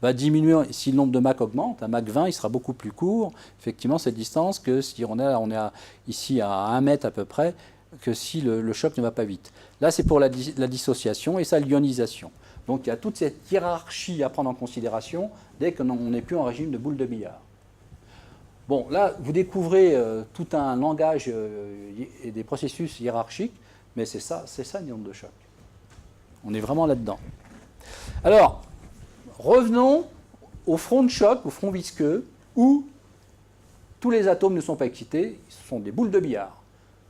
va diminuer si le nombre de Mach augmente. À Mach 20, il sera beaucoup plus court, effectivement, cette distance, que si on est ici à 1 mètre à peu près, que si le choc ne va pas vite. Là, c'est pour la dissociation et ça, l'ionisation. Donc, il y a toute cette hiérarchie à prendre en considération dès qu'on n'est plus en régime de boule de billard. Bon, là, vous découvrez tout un langage et des processus hiérarchiques, mais c'est ça une onde de choc. On est vraiment là-dedans. Alors, revenons au front de choc, au front visqueux, où tous les atomes ne sont pas excités, ce sont des boules de billard.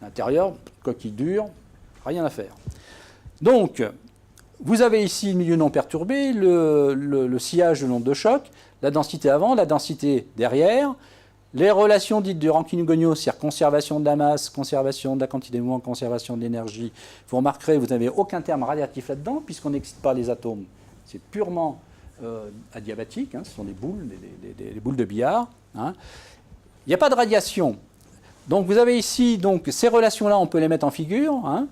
À l'intérieur, coquille dure, rien à faire. Donc, vous avez ici le milieu non perturbé, le sillage de l'onde de choc, la densité avant, la densité derrière, les relations dites de Rankine-Hugoniot, c'est-à-dire conservation de la masse, conservation de la quantité de mouvement, conservation de l'énergie. Vous remarquerez, vous n'avez aucun terme radiatif là-dedans, puisqu'on n'excite pas les atomes. C'est purement adiabatique, hein, ce sont des boules, des boules de billard. Hein. Il n'y a pas de radiation. Donc vous avez ici, donc, ces relations-là, on peut les mettre en figure. Hein,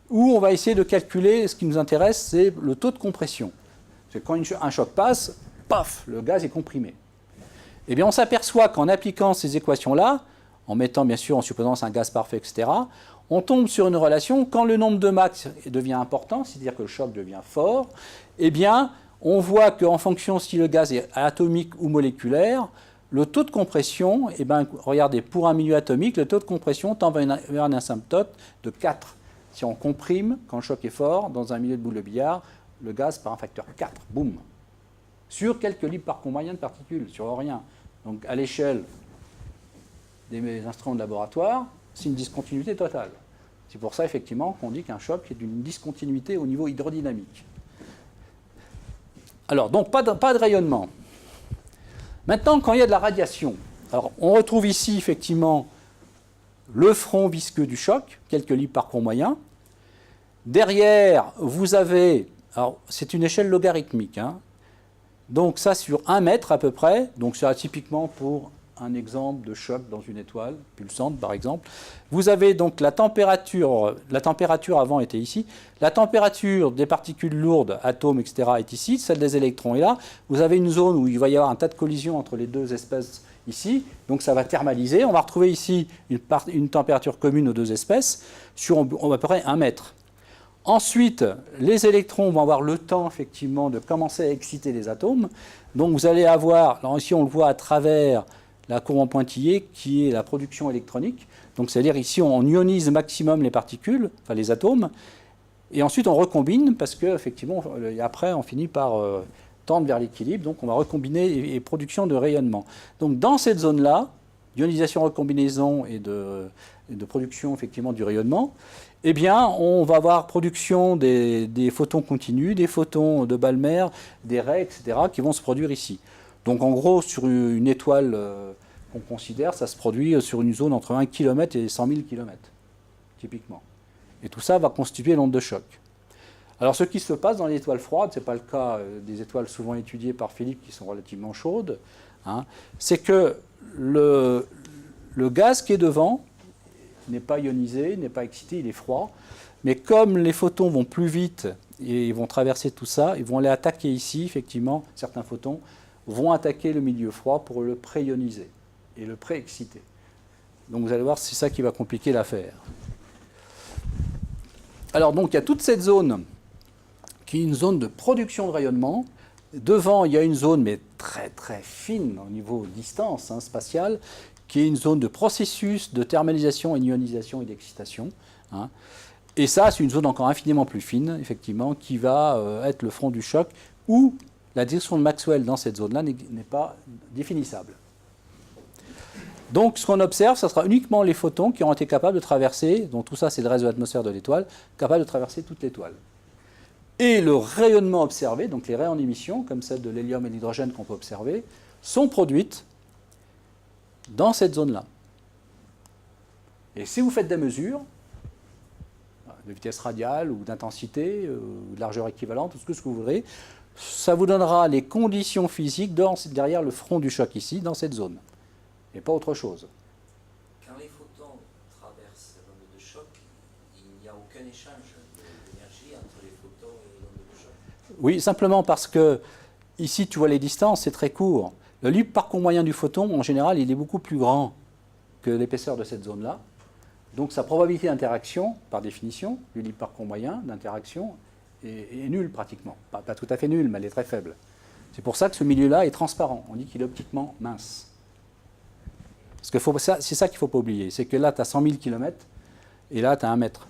où on va essayer de calculer, ce qui nous intéresse, c'est le taux de compression. C'est quand un choc passe, paf, le gaz est comprimé. Eh bien, on s'aperçoit qu'en appliquant ces équations-là, en mettant bien sûr, en supposant que c'est un gaz parfait, etc., on tombe sur une relation, quand le nombre de Mach devient important, c'est-à-dire que le choc devient fort, eh bien, on voit qu'en fonction si le gaz est atomique ou moléculaire, le taux de compression, eh bien, regardez, pour un milieu atomique, le taux de compression tend vers une asymptote de 4. Si on comprime, quand le choc est fort, dans un milieu de boule de billard, le gaz par un facteur 4, boum, sur quelques libres par moyen de particules, sur rien. Donc à l'échelle des instruments de laboratoire, c'est une discontinuité totale. C'est pour ça, effectivement, qu'on dit qu'un choc est d'une discontinuité au niveau hydrodynamique. Alors, donc, pas de rayonnement. Maintenant, quand il y a de la radiation, alors, on retrouve ici, effectivement, le front visqueux du choc, quelques libres par courant moyen. Derrière, vous avez, alors, c'est une échelle logarithmique, hein, donc ça sur 1 mètre à peu près, donc c'est typiquement pour un exemple de choc dans une étoile pulsante, par exemple. Vous avez donc la température avant était ici, la température des particules lourdes, atomes, etc., est ici, celle des électrons est là. Vous avez une zone où il va y avoir un tas de collisions entre les deux espèces ici, donc ça va thermaliser. On va retrouver ici une température commune aux deux espèces sur à peu près 1 mètre. Ensuite, les électrons vont avoir le temps, effectivement, de commencer à exciter les atomes. Donc vous allez avoir, alors ici on le voit à travers la courbe en pointillé, qui est la production électronique. Donc c'est-à-dire ici on ionise maximum les particules, enfin les atomes, et ensuite on recombine, parce qu'effectivement, après on finit par tendre vers l'équilibre, donc on va recombiner et production de rayonnement. Donc dans cette zone-là, d'ionisation, recombinaison et de production effectivement du rayonnement, eh bien, on va avoir production des photons continus, des photons de Balmer, des raies, etc., qui vont se produire ici. Donc, en gros, sur une étoile qu'on considère, ça se produit sur une zone entre 1 km et 100 000 km, typiquement. Et tout ça va constituer l'onde de choc. Alors, ce qui se passe dans les étoiles froides, ce n'est pas le cas des étoiles souvent étudiées par Philippe, qui sont relativement chaudes, hein, c'est que le gaz qui est devant n'est pas ionisé, n'est pas excité, il est froid. Mais comme les photons vont plus vite et ils vont traverser tout ça, ils vont aller attaquer ici, effectivement, certains photons vont attaquer le milieu froid pour le pré-ioniser et le pré-exciter. Donc vous allez voir, c'est ça qui va compliquer l'affaire. Alors donc il y a toute cette zone qui est une zone de production de rayonnement. Devant, il y a une zone, mais très très fine au niveau distance spatiale, qui est une zone de processus de thermalisation, ionisation et d'excitation. Hein. Et ça, c'est une zone encore infiniment plus fine, effectivement, qui va être le front du choc, où la direction de Maxwell dans cette zone-là n'est pas définissable. Donc, ce qu'on observe, ce sera uniquement les photons qui auront été capables de traverser, donc tout ça, c'est le reste de l'atmosphère de l'étoile, capable de traverser toute l'étoile. Et le rayonnement observé, donc les raies en émission, comme celles de l'hélium et de l'hydrogène qu'on peut observer, sont produites dans cette zone-là. Et si vous faites des mesures de vitesse radiale ou d'intensité, ou de largeur équivalente, tout ce que vous voudrez, ça vous donnera les conditions physiques derrière le front du choc ici, dans cette zone, et pas autre chose. Quand les photons traversent l'onde de choc, il n'y a aucun échange d'énergie entre les photons et l'onde de choc. Oui, simplement parce que ici, tu vois les distances, c'est très court. Le libre parcours moyen du photon, en général, il est beaucoup plus grand que l'épaisseur de cette zone-là. Donc sa probabilité d'interaction, par définition, du libre parcours moyen d'interaction, est nulle pratiquement. Pas tout à fait nulle, mais elle est très faible. C'est pour ça que ce milieu-là est transparent. On dit qu'il est optiquement mince. Parce que c'est ça qu'il ne faut pas oublier. C'est que là, tu as 100 000 km et là, tu as 1 mètre.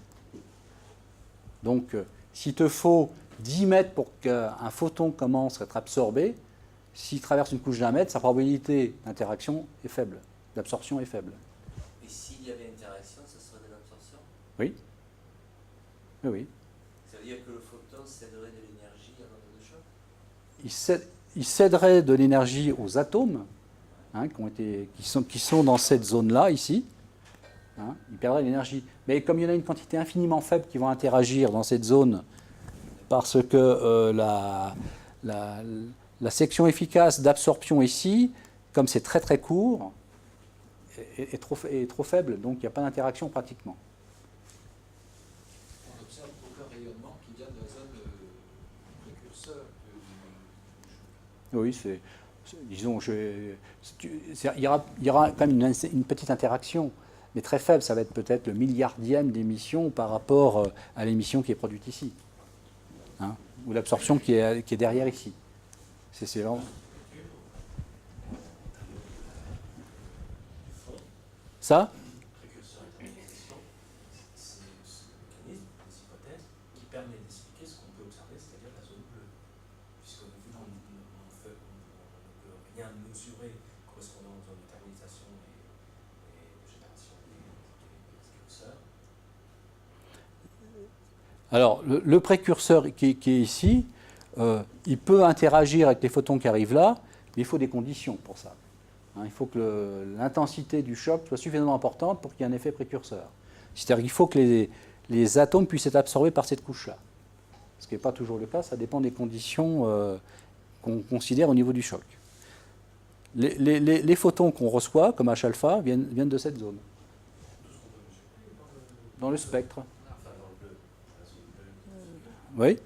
Donc, s'il te faut 10 mètres pour qu'un photon commence à être absorbé, s'il traverse une couche d'1 mètre, sa probabilité d'interaction est faible, d'absorption est faible. Et s'il y avait interaction, ce serait de l'absorption? Oui. Oui, oui. Ça veut dire que le photon céderait de l'énergie à l'onde de choc? Il céderait de l'énergie aux atomes, hein, qui sont dans cette zone-là, ici. Hein, il perdrait l'énergie. Mais comme il y en a une quantité infiniment faible qui vont interagir dans cette zone, parce que la section efficace d'absorption ici, comme c'est très très court, est trop faible, donc il n'y a pas d'interaction pratiquement. On observe aucun rayonnement qui vient de la zone précurseur Oui, disons, il y aura quand même une petite interaction, mais très faible. Ça va être peut-être le milliardième d'émission par rapport à l'émission qui est produite ici, hein, ou l'absorption qui est derrière ici. C'est vraiment... Ça Précurseur intermédiation, c'est ce mécanisme, des hypothèses, qui permet d'expliquer ce qu'on peut observer, c'est-à-dire la zone bleue. Puisque vu qu'on ne peut rien mesurer correspondant aux zones de thermalisation et de génération des précurseurs. Alors, le précurseur qui est ici, il peut interagir avec les photons qui arrivent là, mais il faut des conditions pour ça. Hein, il faut que l'intensité du choc soit suffisamment importante pour qu'il y ait un effet précurseur. C'est-à-dire qu'il faut que les atomes puissent être absorbés par cette couche-là. Ce qui n'est pas toujours le cas, ça dépend des conditions qu'on considère au niveau du choc. Les photons qu'on reçoit, comme H-alpha, viennent de cette zone. Dans le spectre. Enfin, dans le bleu, la zone bleue. Oui. Et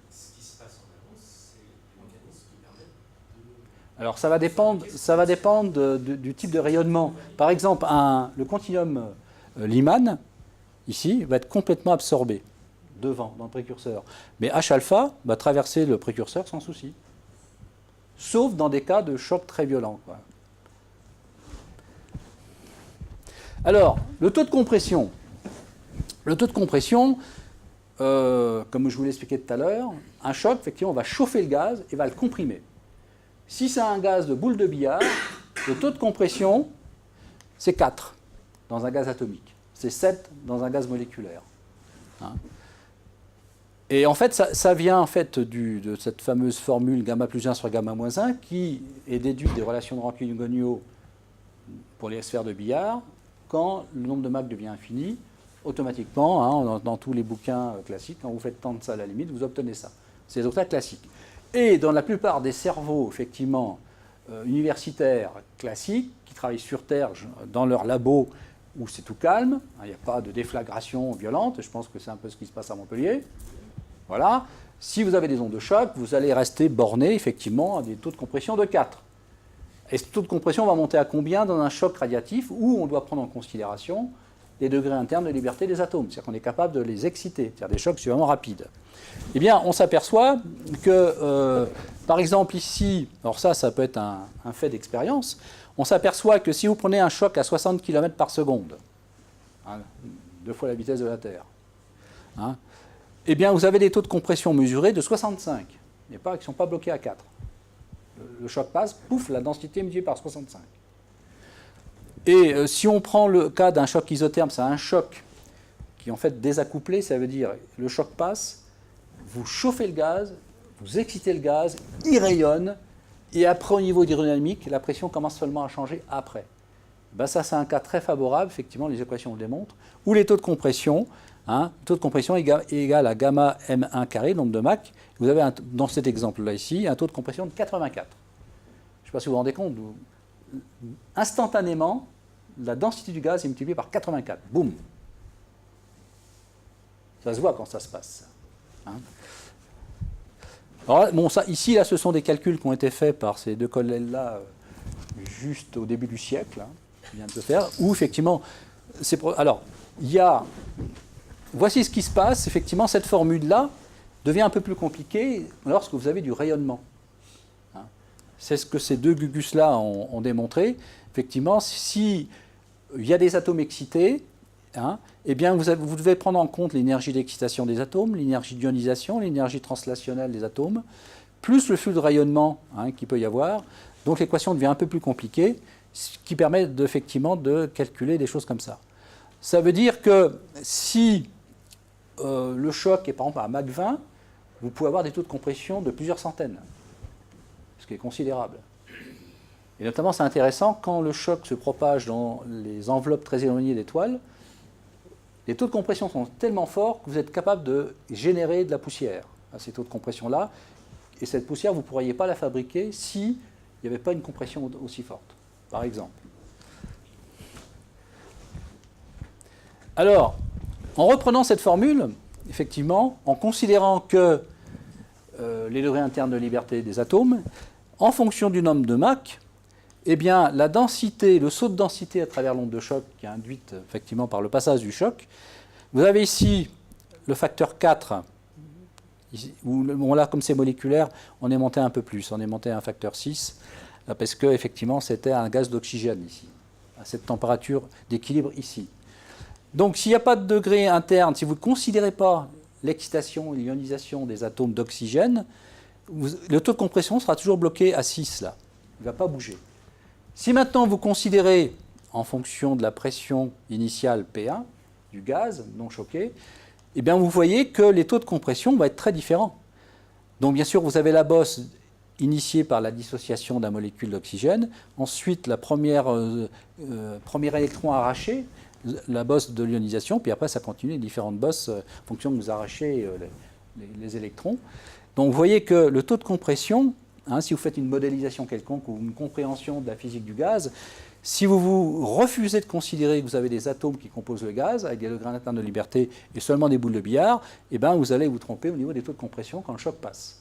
ce qui se passe en avance, c'est les mécanismes qui permettent de... Alors ça va dépendre du type de rayonnement. Par exemple, le continuum Lyman, ici, va être complètement absorbé devant, dans le précurseur. Mais H-alpha va traverser le précurseur sans souci. Sauf dans des cas de choc très violent, quoi. Alors, le taux de compression. Le taux de compression, comme je vous l'ai expliqué tout à l'heure, un choc, effectivement, va chauffer le gaz et va le comprimer. Si c'est un gaz de boule de billard, le taux de compression, c'est 4 dans un gaz atomique. C'est 7 dans un gaz moléculaire. Hein. Et en fait, ça vient en fait de cette fameuse formule gamma plus 1 sur gamma moins 1 qui est déduite des relations de Rankine-Monod pour les sphères de billard. Quand le nombre de Mach devient infini, automatiquement, hein, dans tous les bouquins classiques, quand vous faites tant de ça à la limite, vous obtenez ça. C'est les résultats classiques. Et dans la plupart des cerveaux, effectivement, universitaires classiques, qui travaillent sur Terre, dans leur labo, où c'est tout calme, il n'y a pas de déflagration violente, je pense que c'est un peu ce qui se passe à Montpellier. Voilà. Si vous avez des ondes de choc, vous allez rester borné, effectivement, à des taux de compression de 4. Et ce taux de compression va monter à combien dans un choc radiatif où on doit prendre en considération les degrés internes de liberté des atomes, c'est-à-dire qu'on est capable de les exciter, c'est-à-dire des chocs suffisamment rapides. Eh bien, on s'aperçoit que, par exemple ici, alors ça peut être un fait d'expérience, on s'aperçoit que si vous prenez un choc à 60 km par seconde, hein, 2 fois la vitesse de la Terre, hein, eh bien, vous avez des taux de compression mesurés de 65, qui ne sont pas bloqués à 4. Le choc passe, pouf, la densité est multipliée par 65. Et si on prend le cas d'un choc isotherme, c'est un choc qui est en fait désaccouplé, ça veut dire le choc passe, vous chauffez le gaz, vous excitez le gaz, il rayonne, et après au niveau hydrodynamique, la pression commence seulement à changer après. Ben ça c'est un cas très favorable, effectivement les équations le démontrent, où les taux de compression, taux de compression est égal à gamma M1 carré, nombre de Mach. Vous avez dans cet exemple-là ici, un taux de compression de 84. Je ne sais pas si vous vous rendez compte, instantanément, la densité du gaz est multipliée par 84. Boum. Ça se voit quand ça se passe. Hein. Alors, bon, ça, ici, là, ce sont des calculs qui ont été faits par ces deux collègues-là juste au début du siècle, qui viennent de le faire, où effectivement, alors, voici ce qui se passe, effectivement, cette formule-là devient un peu plus compliquée lorsque vous avez du rayonnement. Hein. C'est ce que ces deux gugus-là ont démontré. Effectivement, si il y a des atomes excités, hein, eh bien vous devez prendre en compte l'énergie d'excitation des atomes, l'énergie d'ionisation, l'énergie translationnelle des atomes, plus le flux de rayonnement qu'il peut y avoir. Donc l'équation devient un peu plus compliquée, ce qui permet effectivement de calculer des choses comme ça. Ça veut dire que si le choc est par exemple à Mach 20, vous pouvez avoir des taux de compression de plusieurs centaines, ce qui est considérable. Et notamment, c'est intéressant, quand le choc se propage dans les enveloppes très éloignées d'étoiles, les taux de compression sont tellement forts que vous êtes capable de générer de la poussière à ces taux de compression-là. Et cette poussière, vous ne pourriez pas la fabriquer s'il n'y avait pas une compression aussi forte, par exemple. Alors, En reprenant cette formule, effectivement, en considérant que les degrés internes de liberté des atomes, en fonction du nombre de Mach, eh bien, la densité, le saut de densité à travers l'onde de choc qui est induite effectivement par le passage du choc, vous avez ici le facteur 4, où bon, là, comme c'est moléculaire, on est monté un peu plus, on est monté à un facteur 6, parce que effectivement, c'était un gaz d'oxygène ici, à cette température d'équilibre ici. Donc, s'il n'y a pas de degré interne, si vous ne considérez pas l'excitation et l'ionisation des atomes d'oxygène, le taux de compression sera toujours bloqué à 6, là. Il ne va pas bouger. Si maintenant vous considérez, en fonction de la pression initiale P1 du gaz non choqué, eh bien vous voyez que les taux de compression vont être très différents. Donc bien sûr, vous avez la bosse initiée par la dissociation d'un molécule d'oxygène, ensuite la premier électron arraché, la bosse de l'ionisation, puis après ça continue, les différentes bosses, en fonction de vous arrachez les électrons. Donc vous voyez que le taux de compression, si vous faites une modélisation quelconque ou une compréhension de la physique du gaz, si vous refusez de considérer que vous avez des atomes qui composent le gaz, avec des degrés internes de liberté et seulement des boules de billard, eh bien vous allez vous tromper au niveau des taux de compression quand le choc passe.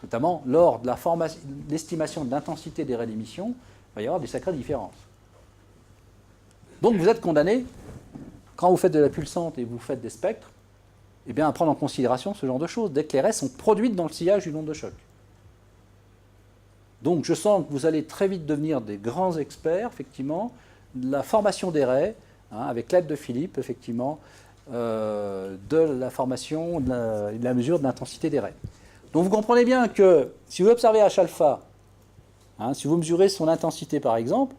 Notamment lors de l'estimation de l'intensité des raies d'émission, il va y avoir des sacrées différences. Donc vous êtes condamné, quand vous faites de la pulsante et vous faites des spectres, eh bien à prendre en considération ce genre de choses, dès que les raies sont produites dans le sillage d'une onde de choc. Donc je sens que vous allez très vite devenir des grands experts, effectivement, de la formation des raies, avec l'aide de Philippe, effectivement, de la formation, de la mesure de l'intensité des raies. Donc vous comprenez bien que si vous observez H-alpha, si vous mesurez son intensité par exemple,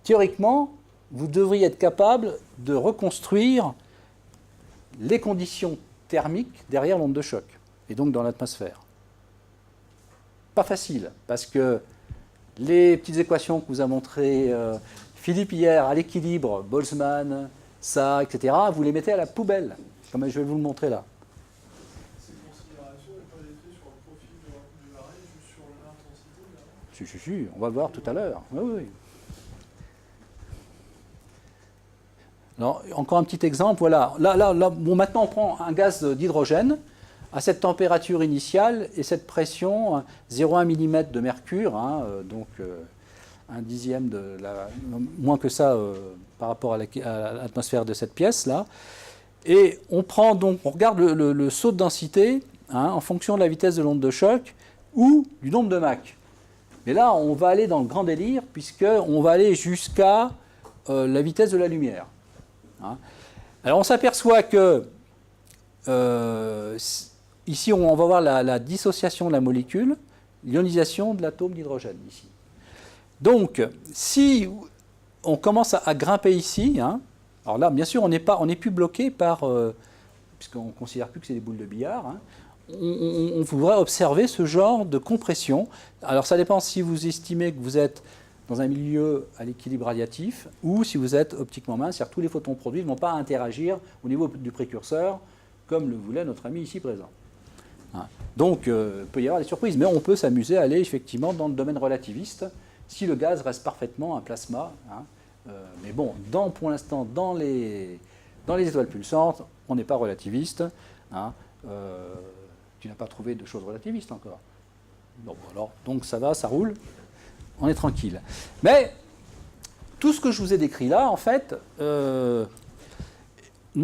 théoriquement, vous devriez être capable de reconstruire les conditions thermiques derrière l'onde de choc, et donc dans l'atmosphère. Pas facile, parce que les petites équations que vous a montrées Philippe hier, à l'équilibre, Boltzmann, ça, etc., vous les mettez à la poubelle, comme je vais vous le montrer là. Ces considérations n'ont pas été sur le profil de la raie, juste sur l'intensité de la raie. Si, on va le voir tout à l'heure. Oui. Alors, encore un petit exemple, voilà. Là, bon, maintenant on prend un gaz d'hydrogène à cette température initiale et cette pression, 0,1 mm de mercure, donc un dixième moins que ça par rapport à l'atmosphère de cette pièce-là. Et on regarde le saut de densité en fonction de la vitesse de l'onde de choc ou du nombre de Mach. Mais là, on va aller dans le grand délire, puisqu'on va aller jusqu'à la vitesse de la lumière. Alors on s'aperçoit que ici on va voir la dissociation de la molécule, l'ionisation de l'atome d'hydrogène ici. Donc si on commence à grimper ici, alors là bien sûr on n'est plus bloqué par, puisqu'on ne considère plus que c'est des boules de billard, on voudrait observer ce genre de compression. Alors ça dépend si vous estimez que vous êtes dans un milieu à l'équilibre radiatif, ou si vous êtes optiquement mince, c'est-à-dire que tous les photons produits ne vont pas interagir au niveau du précurseur, comme le voulait notre ami ici présent. Donc, il peut y avoir des surprises, mais on peut s'amuser à aller effectivement dans le domaine relativiste, si le gaz reste parfaitement un plasma. Mais bon, pour l'instant, dans les étoiles pulsantes, on n'est pas relativiste. Tu n'as pas trouvé de choses relativistes encore. Bon, alors, donc ça va, ça roule. On est tranquille. Mais tout ce que je vous ai décrit là, en fait, ne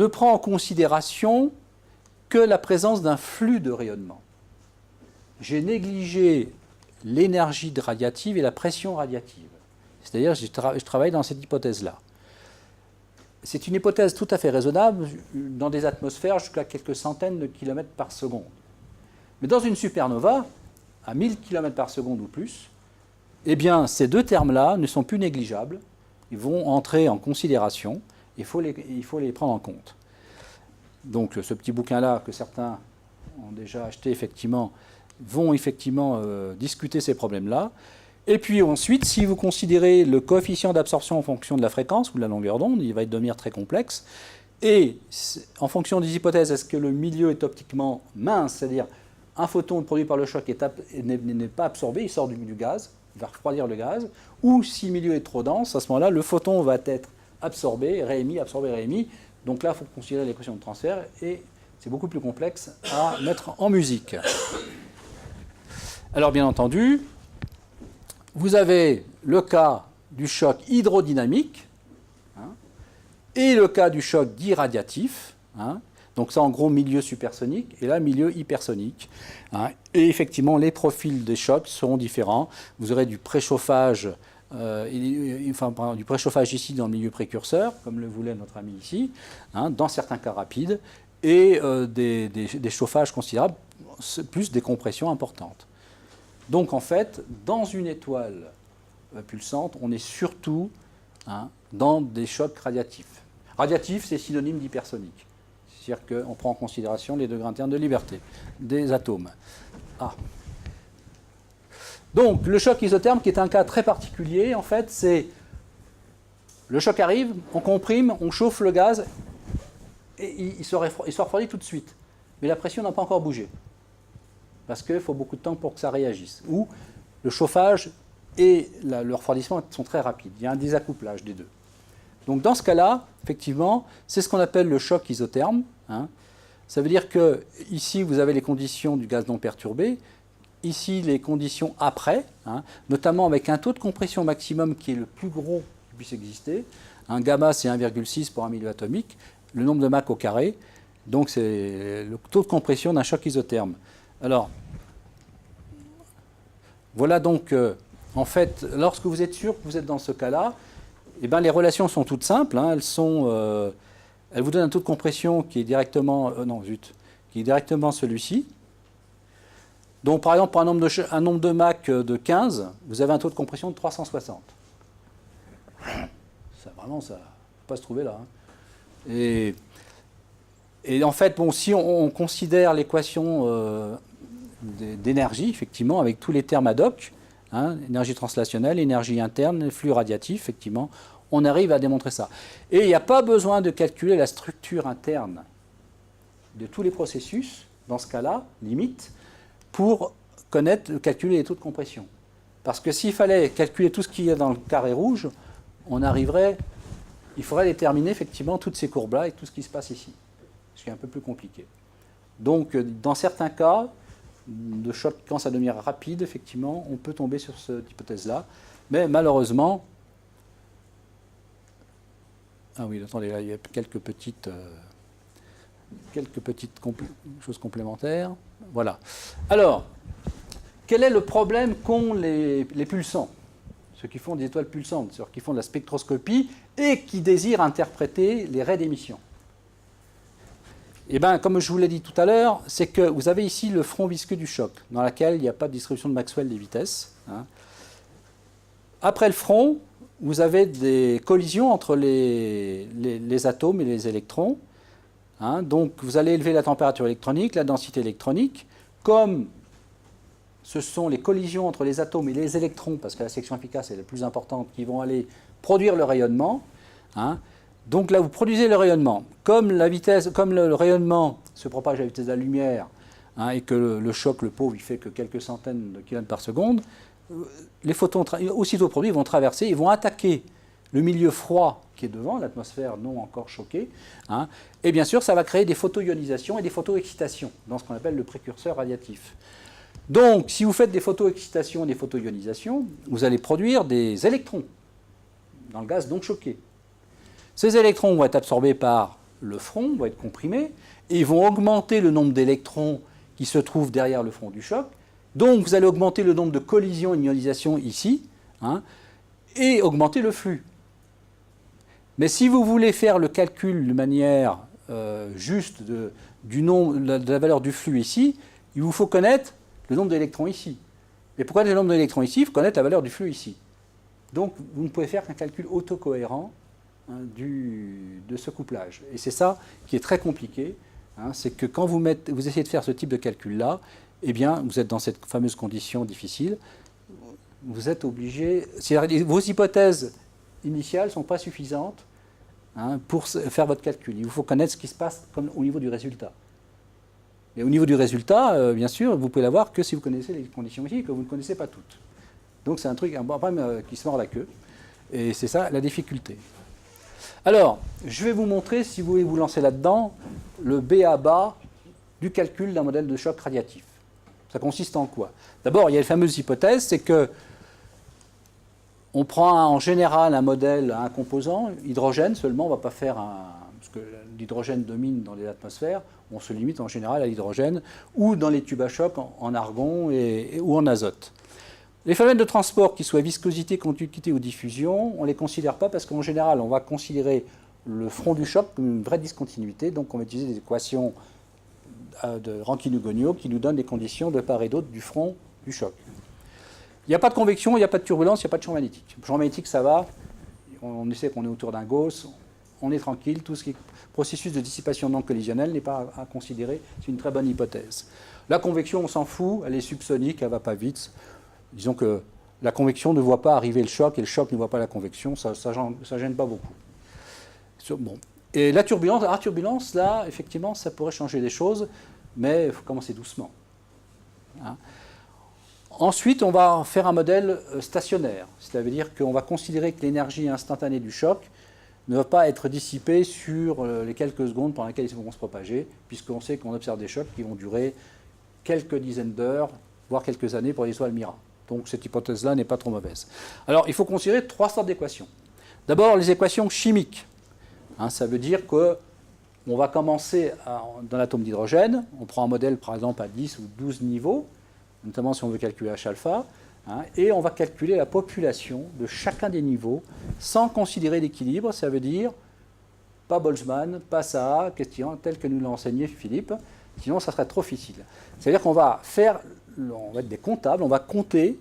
prend en considération que la présence d'un flux de rayonnement. J'ai négligé l'énergie radiative et la pression radiative. C'est-à-dire, je travaille dans cette hypothèse-là. C'est une hypothèse tout à fait raisonnable dans des atmosphères jusqu'à quelques centaines de kilomètres par seconde. Mais dans une supernova, à 1000 km par seconde ou plus, eh bien, ces deux termes-là ne sont plus négligeables. Ils vont entrer en considération. Il faut les prendre en compte. Donc, ce petit bouquin-là, que certains ont déjà acheté, effectivement, vont effectivement discuter ces problèmes-là. Et puis ensuite, si vous considérez le coefficient d'absorption en fonction de la fréquence ou de la longueur d'onde, il va devenir très complexe. Et en fonction des hypothèses, est-ce que le milieu est optiquement mince, c'est-à-dire un photon produit par le choc n'est pas absorbé, il sort du gaz, il va refroidir le gaz, ou si le milieu est trop dense, à ce moment-là, le photon va être absorbé, réémis, Donc là, il faut considérer l'équation de transfert et c'est beaucoup plus complexe à mettre en musique. Alors bien entendu, vous avez le cas du choc hydrodynamique et le cas du choc diradiatif. Donc ça, en gros, milieu supersonique, et là, milieu hypersonique. Et effectivement, les profils des chocs seront différents. Vous aurez du préchauffage, du préchauffage ici dans le milieu précurseur, comme le voulait notre ami ici, dans certains cas rapides, et des chauffages considérables, plus des compressions importantes. Donc en fait, dans une étoile pulsante, on est surtout dans des chocs radiatifs. Radiatif, c'est synonyme d'hypersonique. C'est-à-dire qu'on prend en considération les degrés internes de liberté des atomes. Donc, le choc isotherme, qui est un cas très particulier, en fait, c'est le choc arrive, on comprime, on chauffe le gaz, et il se refroidit tout de suite. Mais la pression n'a pas encore bougé. Parce qu'il faut beaucoup de temps pour que ça réagisse. Ou le chauffage et le refroidissement sont très rapides. Il y a un désaccouplage des deux. Donc dans ce cas-là, effectivement, c'est ce qu'on appelle le choc isotherme. Ça veut dire que ici, vous avez les conditions du gaz non perturbé, ici, les conditions après, notamment avec un taux de compression maximum qui est le plus gros qui puisse exister. Un gamma, c'est 1,6 pour un milieu atomique, le nombre de Mach au carré. Donc c'est le taux de compression d'un choc isotherme. Alors, voilà donc, en fait, lorsque vous êtes sûr que vous êtes dans ce cas-là, eh bien, les relations sont toutes simples. Elles vous donnent un taux de compression qui est directement, qui est directement celui-ci. Donc, par exemple, pour un nombre de Mach de 15, vous avez un taux de compression de 360. Ça, vraiment, ça ne peut pas se trouver là. Et en fait, bon, si on considère l'équation d'énergie, effectivement, avec tous les termes ad hoc, énergie translationnelle, énergie interne, flux radiatif, effectivement, on arrive à démontrer ça. Et il n'y a pas besoin de calculer la structure interne de tous les processus, dans ce cas-là, limite, pour calculer les taux de compression. Parce que s'il fallait calculer tout ce qu'il y a dans le carré rouge, il faudrait déterminer effectivement toutes ces courbes-là et tout ce qui se passe ici. Ce qui est un peu plus compliqué. Donc, dans certains cas, de choc, quand ça devient rapide, effectivement, on peut tomber sur cette hypothèse-là. Mais malheureusement, attendez, là, il y a quelques petites choses complémentaires. Voilà. Alors, quel est le problème qu'ont les pulsants, ceux qui font des étoiles pulsantes, ceux qui font de la spectroscopie et qui désirent interpréter les raies d'émission? Eh bien, comme je vous l'ai dit tout à l'heure, c'est que vous avez ici le front visqueux du choc, dans lequel il n'y a pas de distribution de Maxwell des vitesses. Après le front, vous avez des collisions entre les atomes et les électrons. Donc, vous allez élever la température électronique, la densité électronique. Comme ce sont les collisions entre les atomes et les électrons, parce que la section efficace est la plus importante, qui vont aller produire le rayonnement. Donc là, vous produisez le rayonnement. Comme le rayonnement se propage à la vitesse de la lumière, et que le choc, le pauvre, il fait que quelques centaines de kilomètres par seconde, les photons, aussitôt produits, vont traverser, ils vont attaquer le milieu froid qui est devant, l'atmosphère non encore choquée. Et bien sûr, ça va créer des photoionisations et des photoexcitations, dans ce qu'on appelle le précurseur radiatif. Donc, si vous faites des photoexcitations et des photoionisations, vous allez produire des électrons dans le gaz donc choqué. Ces électrons vont être absorbés par le front, vont être comprimés, et ils vont augmenter le nombre d'électrons qui se trouvent derrière le front du choc. Donc, vous allez augmenter le nombre de collisions et d'ionisation ici, et augmenter le flux. Mais si vous voulez faire le calcul de manière juste de la valeur du flux ici, il vous faut connaître le nombre d'électrons ici. Et pour connaître le nombre d'électrons ici, il faut connaître la valeur du flux ici. Donc, vous ne pouvez faire qu'un calcul autocohérent de ce couplage. Et c'est ça qui est très compliqué. C'est que quand vous essayez de faire ce type de calcul-là, eh bien, vous êtes dans cette fameuse condition difficile. Vous êtes obligé... Vos hypothèses initiales ne sont pas suffisantes pour faire votre calcul. Il vous faut connaître ce qui se passe au niveau du résultat. Et au niveau du résultat, bien sûr, vous pouvez l'avoir que si vous connaissez les conditions ici, que vous ne connaissez pas toutes. Donc c'est un problème qui se mord la queue. Et c'est ça la difficulté. Alors, je vais vous montrer, si vous voulez vous lancer là-dedans, le b.a.-ba du calcul d'un modèle de choc radiatif. Ça consiste en quoi? D'abord, il y a une fameuse hypothèse, c'est que on prend en général un modèle à un composant, hydrogène seulement, on ne va pas faire parce que l'hydrogène domine dans les atmosphères, on se limite en général à l'hydrogène, ou dans les tubes à choc en argon ou en azote. Les phénomènes de transport, qu'ils soient viscosité, conductivité ou diffusion, on ne les considère pas parce qu'en général, on va considérer le front du choc comme une vraie discontinuité, donc on va utiliser des équations de Rankine-Hugoniot qui nous donnent les conditions de part et d'autre du front du choc. Il n'y a pas de convection, il n'y a pas de turbulence, il n'y a pas de champ magnétique. Le champ magnétique, ça va, on sait qu'on est autour d'un Gauss, on est tranquille, tout ce qui est processus de dissipation non collisionnelle n'est pas à considérer, c'est une très bonne hypothèse. La convection, on s'en fout, elle est subsonique, elle ne va pas vite. Disons que la convection ne voit pas arriver le choc et le choc ne voit pas la convection, ça ne gêne pas beaucoup. Bon. Et la turbulence, là, effectivement, ça pourrait changer les choses, mais il faut commencer doucement. Hein. Ensuite, on va faire un modèle stationnaire. C'est-à-dire qu'on va considérer que l'énergie instantanée du choc ne va pas être dissipée sur les quelques secondes pendant lesquelles ils vont se propager, puisqu'on sait qu'on observe des chocs qui vont durer quelques dizaines d'heures, voire quelques années pour les étoiles Mira. Donc cette hypothèse-là n'est pas trop mauvaise. Alors, il faut considérer trois sortes d'équations. D'abord, les équations chimiques. Ça veut dire qu'on va commencer dans l'atome d'hydrogène, on prend un modèle par exemple à 10 ou 12 niveaux, notamment si on veut calculer H-alpha, et on va calculer la population de chacun des niveaux sans considérer l'équilibre, ça veut dire pas Boltzmann, pas ça, question telle que nous l'a enseigné Philippe, sinon ça serait trop difficile. C'est-à-dire qu'on va être des comptables, on va compter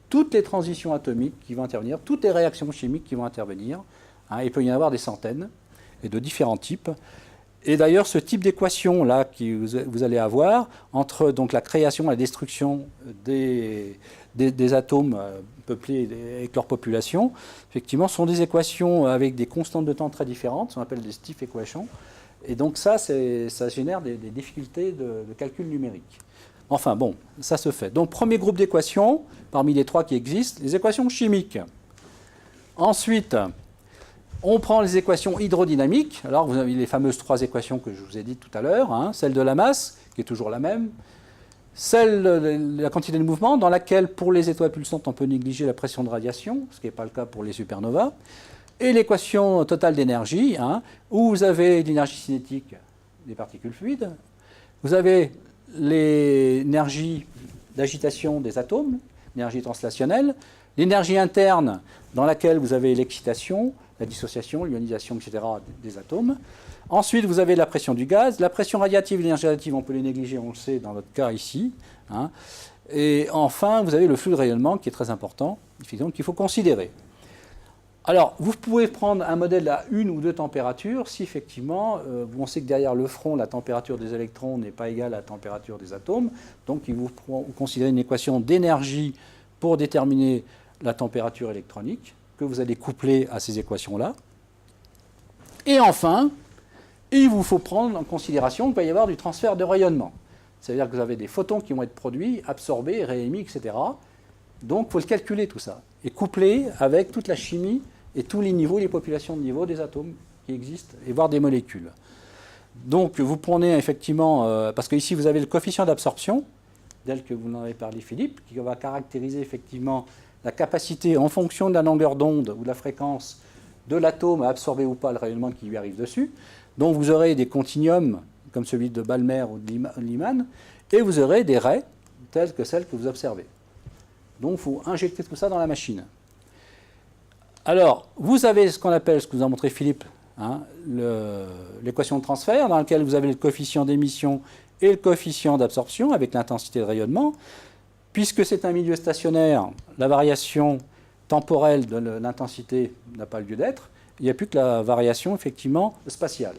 toutes les transitions atomiques qui vont intervenir, toutes les réactions chimiques qui vont intervenir. Il peut y en avoir des centaines, et de différents types. Et d'ailleurs, ce type d'équation-là que vous allez avoir, entre donc, la création et la destruction des atomes peuplés avec leur population, effectivement, sont des équations avec des constantes de temps très différentes, ce qu'on appelle des stiff equations. Et donc ça génère des difficultés de calcul numérique. Enfin bon, ça se fait. Donc premier groupe d'équations, parmi les trois qui existent, les équations chimiques. Ensuite, on prend les équations hydrodynamiques. Alors, vous avez les fameuses trois équations que je vous ai dites tout à l'heure. Celle de la masse, qui est toujours la même. Celle de la quantité de mouvement, dans laquelle, pour les étoiles pulsantes, on peut négliger la pression de radiation, ce qui n'est pas le cas pour les supernovas. Et l'équation totale d'énergie, où vous avez l'énergie cinétique des particules fluides. Vous avez l'énergie d'agitation des atomes, l'énergie translationnelle. L'énergie interne, dans laquelle vous avez l'excitation, la dissociation, l'ionisation, etc. des atomes. Ensuite, vous avez la pression du gaz. La pression radiative et l'énergie radiative, on peut les négliger, on le sait dans notre cas ici. Et enfin, vous avez le flux de rayonnement qui est très important, effectivement, qu'il faut considérer. Alors, vous pouvez prendre un modèle à une ou deux températures si effectivement, on sait que derrière le front, la température des électrons n'est pas égale à la température des atomes. Donc, il vous considérez une équation d'énergie pour déterminer la température électronique, que vous allez coupler à ces équations-là. Et enfin, il vous faut prendre en considération qu'il va y avoir du transfert de rayonnement. C'est-à-dire que vous avez des photons qui vont être produits, absorbés, réémis, etc. Donc, il faut le calculer tout ça, et coupler avec toute la chimie et tous les niveaux, les populations de niveaux des atomes qui existent, et voir des molécules. Donc, vous prenez effectivement, parce qu'ici, vous avez le coefficient d'absorption, tel que vous en avez parlé, Philippe, qui va caractériser effectivement la capacité, en fonction de la longueur d'onde ou de la fréquence de l'atome à absorber ou pas le rayonnement qui lui arrive dessus. Donc vous aurez des continuums, comme celui de Balmer ou de Lyman, et vous aurez des raies, telles que celles que vous observez. Donc il faut injecter tout ça dans la machine. Alors, vous avez ce qu'on appelle, ce que vous a montré Philippe, l'équation de transfert, dans laquelle vous avez le coefficient d'émission et le coefficient d'absorption avec l'intensité de rayonnement. Puisque c'est un milieu stationnaire, la variation temporelle de l'intensité n'a pas lieu d'être. Il n'y a plus que la variation, effectivement, spatiale.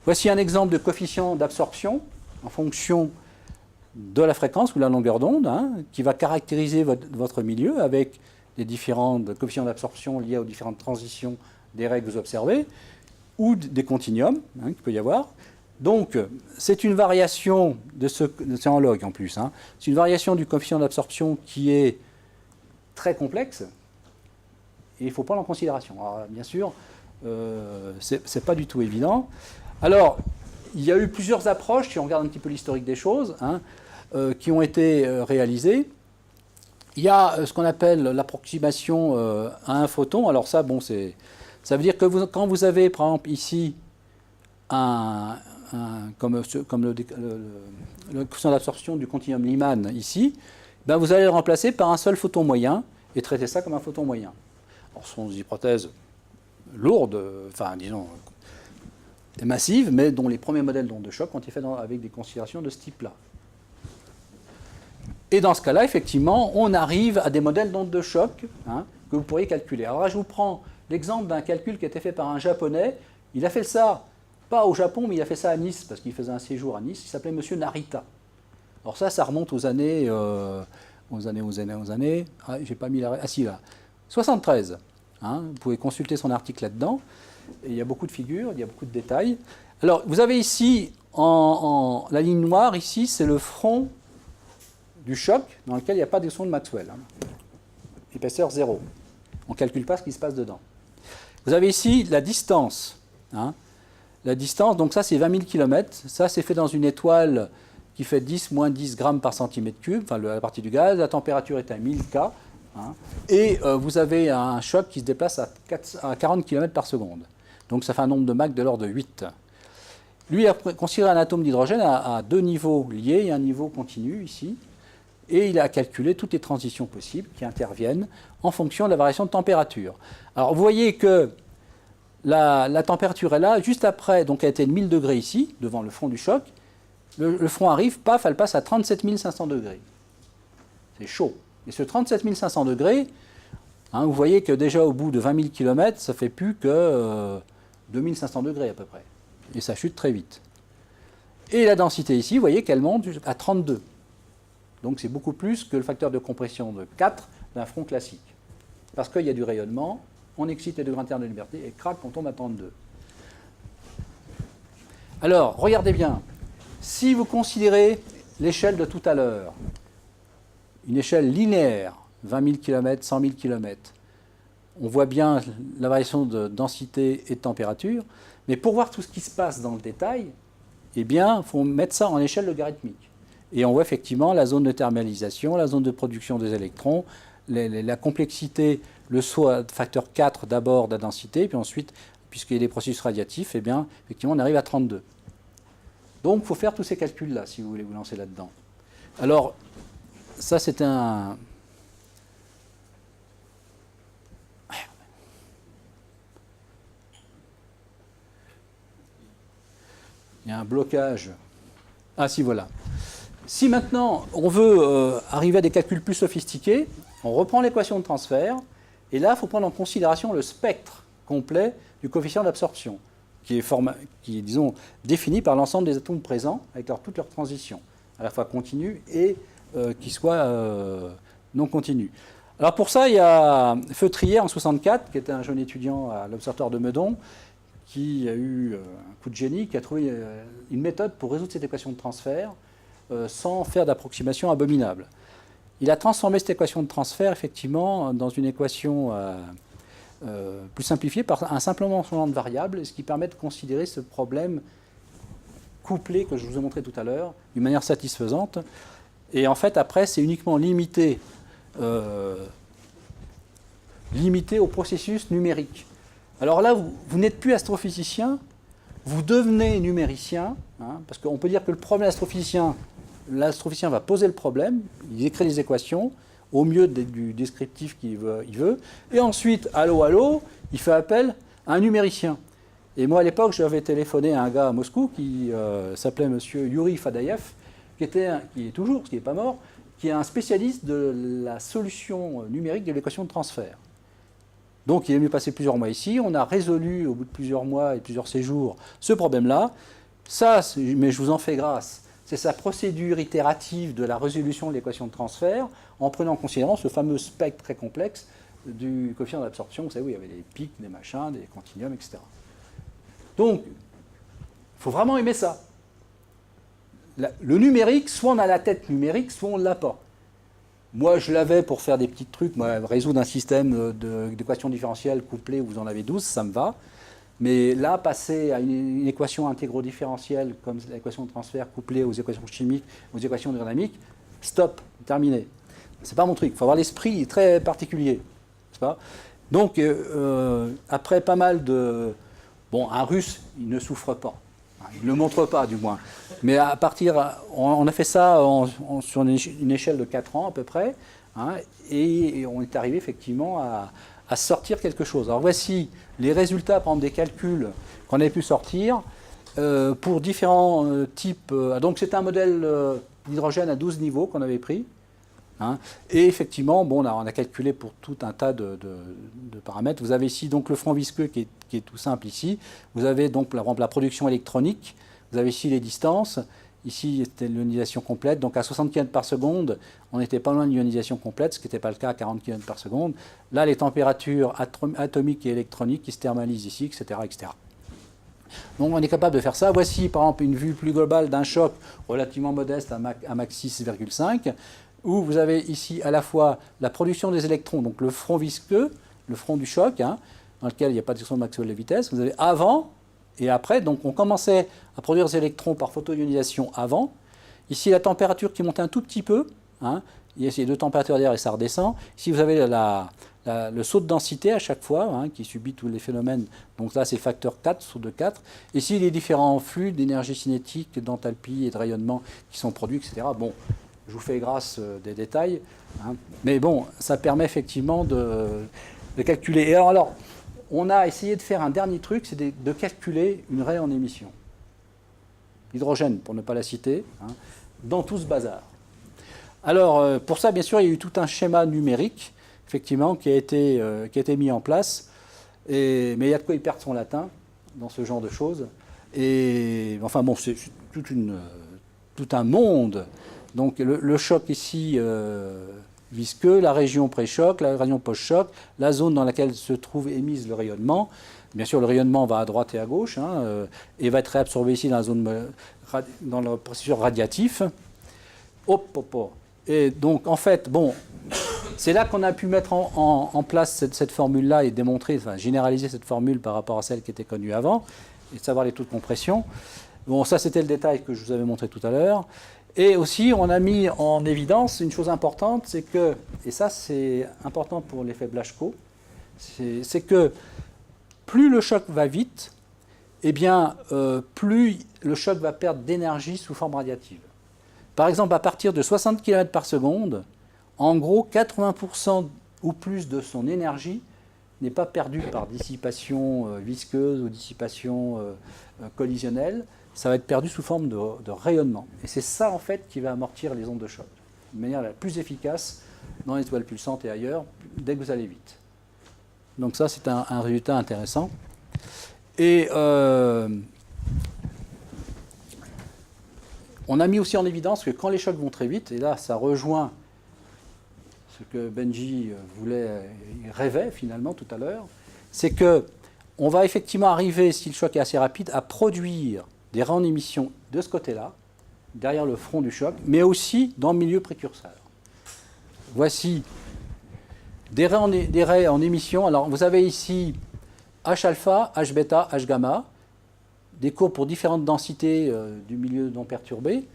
Voici un exemple de coefficient d'absorption en fonction de la fréquence ou de la longueur d'onde, qui va caractériser votre milieu avec les différents coefficients d'absorption liés aux différentes transitions des raies que vous observez, ou des continuums qu'il peut y avoir. Donc, c'est une variation c'est en log en plus, c'est une variation du coefficient d'absorption qui est très complexe et il faut prendre en considération. Alors, bien sûr, c'est pas du tout évident. Alors, il y a eu plusieurs approches, si on regarde un petit peu l'historique des choses, hein, qui ont été réalisées. Il y a ce qu'on appelle l'approximation à un photon. Alors ça, bon, ça veut dire que quand vous avez, par exemple, ici, comme le coefficient d'absorption du continuum Lyman, ici, ben vous allez le remplacer par un seul photon moyen et traiter ça comme un photon moyen. Alors, ce sont des hypothèses lourdes, enfin, disons, massives, mais dont les premiers modèles d'ondes de choc ont été faits avec des considérations de ce type-là. Et dans ce cas-là, effectivement, on arrive à des modèles d'ondes de choc, hein, que vous pourriez calculer. Alors là, je vous prends l'exemple d'un calcul qui a été fait par un Japonais. Il a fait ça, pas au Japon, mais il a fait ça à Nice, parce qu'il faisait un séjour à Nice. Il s'appelait Monsieur Narita. Alors ça remonte aux années... Ah, j'ai pas mis la... Ah si, là. 73. Hein, vous pouvez consulter son article là-dedans. Et il y a beaucoup de figures, il y a beaucoup de détails. Alors, vous avez ici, la ligne noire, ici, c'est le front du choc dans lequel il n'y a pas de son de Maxwell. Hein. Épaisseur 0. On ne calcule pas ce qui se passe dedans. Vous avez ici la distance. Hein. La distance, donc ça c'est 20 000 km. Ça c'est fait dans une étoile qui fait 10 moins 10 grammes par centimètre cube, enfin la partie du gaz. La température est à 1000 K. Hein. Et vous avez un choc qui se déplace à 40 km par seconde. Donc ça fait un nombre de Mach de l'ordre de 8. Lui a considéré un atome d'hydrogène à deux niveaux liés et un niveau continu ici. Et il a calculé toutes les transitions possibles qui interviennent en fonction de la variation de température. Alors vous voyez que la température est là, juste après, donc elle était de 1000 degrés ici, devant le front du choc. Le front arrive, paf, elle passe à 37 500 degrés. C'est chaud. Et ce 37 500 degrés, hein, vous voyez que déjà au bout de 20 000 km, ça ne fait plus que 2500 degrés à peu près. Et ça chute très vite. Et la densité ici, vous voyez qu'elle monte à 32. Donc c'est beaucoup plus que le facteur de compression de 4 d'un front classique. Parce qu'il y a du rayonnement, on excite les degrés internes de liberté et crac, on tombe à 32. Alors, regardez bien. Si vous considérez l'échelle de tout à l'heure, une échelle linéaire, 20 000 km, 100 000 km, on voit bien la variation de densité et de température, mais pour voir tout ce qui se passe dans le détail, eh bien, il faut mettre ça en échelle logarithmique. Et on voit effectivement la zone de thermalisation, la zone de production des électrons, la complexité, le saut à facteur 4 d'abord de la densité, puis ensuite, puisqu'il y a des processus radiatifs, eh bien, effectivement, on arrive à 32. Donc, il faut faire tous ces calculs-là, si vous voulez vous lancer là-dedans. Alors, ça, c'est un... Il y a un blocage. Ah, si, voilà. Si maintenant, on veut arriver à des calculs plus sophistiqués, on reprend l'équation de transfert, et là, il faut prendre en considération le spectre complet du coefficient d'absorption, qui est, disons, défini par l'ensemble des atomes présents, avec toutes leurs transitions, à la fois continues et qui soient non continues. Alors pour ça, il y a Feutrier en 1964, qui était un jeune étudiant à l'Observatoire de Meudon, qui a eu un coup de génie, qui a trouvé une méthode pour résoudre cette équation de transfert sans faire d'approximation abominable. Il a transformé cette équation de transfert, effectivement, dans une équation plus simplifiée par un simple changement de variable, ce qui permet de considérer ce problème couplé que je vous ai montré tout à l'heure, d'une manière satisfaisante. Et en fait, après, c'est uniquement limité au processus numérique. Alors là, vous n'êtes plus astrophysicien, vous devenez numéricien, hein, parce qu'on peut dire que le problème l'astrophysicien va poser le problème, il écrit les équations, au mieux du descriptif qu'il veut, et ensuite, allô, il fait appel à un numéricien. Et moi, à l'époque, j'avais téléphoné à un gars à Moscou qui s'appelait M. Yuri Fadayev, qui est toujours, parce qu'il n'est pas mort, qui est un spécialiste de la solution numérique de l'équation de transfert. Donc, il est venu passer plusieurs mois ici. On a résolu, au bout de plusieurs mois et plusieurs séjours, ce problème-là. Ça, mais je vous en fais grâce, c'est sa procédure itérative de la résolution de l'équation de transfert, en prenant en considération ce fameux spectre très complexe du coefficient d'absorption. Vous savez, où il y avait des pics, des machins, des continuums, etc. Donc, il faut vraiment aimer ça. Le numérique, soit on a la tête numérique, soit on ne l'a pas. Moi, je l'avais pour faire des petits trucs. Moi, résoudre un système d'équations différentielles couplées où vous en avez 12, ça me va. Mais là, passer à une équation intégrodifférentielle comme l'équation de transfert couplée aux équations chimiques, aux équations dynamiques, stop, terminé. C'est pas mon truc. Il faut avoir l'esprit très particulier. Pas donc, après pas mal de... Bon, un russe, il ne souffre pas. Il ne le montre pas, du moins. Mais à partir... On a fait ça sur une échelle de 4 ans, à peu près. Hein, et on est arrivé, effectivement, à sortir quelque chose. Alors, voici les résultats, par exemple, des calculs qu'on avait pu sortir pour différents types... donc, c'est un modèle d'hydrogène à 12 niveaux qu'on avait pris. Hein, et effectivement, bon, on a calculé pour tout un tas de paramètres. Vous avez ici donc le front visqueux qui est tout simple ici. Vous avez donc par exemple la production électronique. Vous avez ici les distances. Ici, c'était l'ionisation complète. Donc à 60 km par seconde, on n'était pas loin de l'ionisation complète, ce qui n'était pas le cas à 40 km par seconde. Là, les températures atomiques et électroniques qui se thermalisent ici, etc., etc. Donc on est capable de faire ça. Voici par exemple une vue plus globale d'un choc relativement modeste à Mach 6,5. Où vous avez ici à la fois la production des électrons, donc le front visqueux, le front du choc, hein, dans lequel il n'y a pas de direction de Maxwell de vitesse. Vous avez avant et après. Donc on commençait à produire des électrons par photoionisation avant. Ici la température qui monte un tout petit peu. Hein, il y a ces deux températures d'air et ça redescend. Ici vous avez le saut de densité à chaque fois, hein, qui subit tous les phénomènes. Donc là c'est facteur 4, saut de 4. Ici les différents flux d'énergie cinétique, d'enthalpie et de rayonnement qui sont produits, etc. Bon. Je vous fais grâce des détails. Hein. Mais bon, ça permet effectivement de calculer. Et alors, on a essayé de faire un dernier truc, c'est de calculer une raie en émission. Hydrogène, pour ne pas la citer, hein, dans tout ce bazar. Alors, pour ça, bien sûr, il y a eu tout un schéma numérique, effectivement, qui a été mis en place. Mais il y a de quoi y perdre son latin dans ce genre de choses. Et enfin, bon, c'est tout un monde. Donc le choc ici visqueux, la région pré-choc, la région post-choc, la zone dans laquelle se trouve émise le rayonnement. Bien sûr, le rayonnement va à droite et à gauche et va être réabsorbé ici dans la zone dans le processus radiatif. Hop, hop, hop. Et donc, en fait, bon, c'est là qu'on a pu mettre en place cette formule-là et démontrer, enfin, généraliser cette formule par rapport à celle qui était connue avant, et de savoir les taux de compression. Bon, ça, c'était le détail que je vous avais montré tout à l'heure. Et aussi, on a mis en évidence une chose importante, c'est que, et ça c'est important pour l'effet Blaschko, c'est que plus le choc va vite, eh bien, plus le choc va perdre d'énergie sous forme radiative. Par exemple, à partir de 60 km par seconde, en gros, 80% ou plus de son énergie n'est pas perdue par dissipation visqueuse ou dissipation collisionnelle. Ça va être perdu sous forme de rayonnement. Et c'est ça, en fait, qui va amortir les ondes de choc, de manière la plus efficace dans les étoiles pulsantes et ailleurs, dès que vous allez vite. Donc ça, c'est un résultat intéressant. Et on a mis aussi en évidence que quand les chocs vont très vite, et là, ça rejoint ce que Benji rêvait finalement tout à l'heure, c'est qu'on va effectivement arriver, si le choc est assez rapide, à produire des raies en émission de ce côté-là, derrière le front du choc, mais aussi dans le milieu précurseur. Voici des raies en émission. Alors, vous avez ici H-alpha, H-bêta, H-gamma, des courbes pour différentes densités du milieu non perturbé.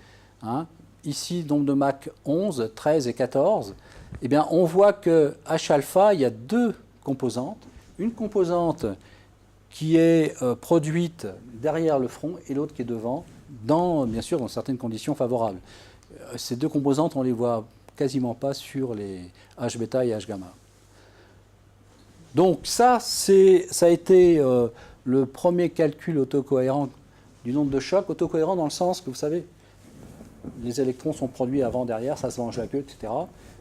Hein. Ici, nombre de Mach 11, 13 et 14. Eh bien, on voit que H-alpha, il y a deux composantes. Une composante qui est produite derrière le front et l'autre qui est devant, bien sûr dans certaines conditions favorables. Ces deux composantes, on ne les voit quasiment pas sur les H-bêta et H-gamma. Donc ça a été le premier calcul autocohérent du nombre de chocs, autocohérent dans le sens que, vous savez, les électrons sont produits avant, derrière, ça se mange la queue, etc.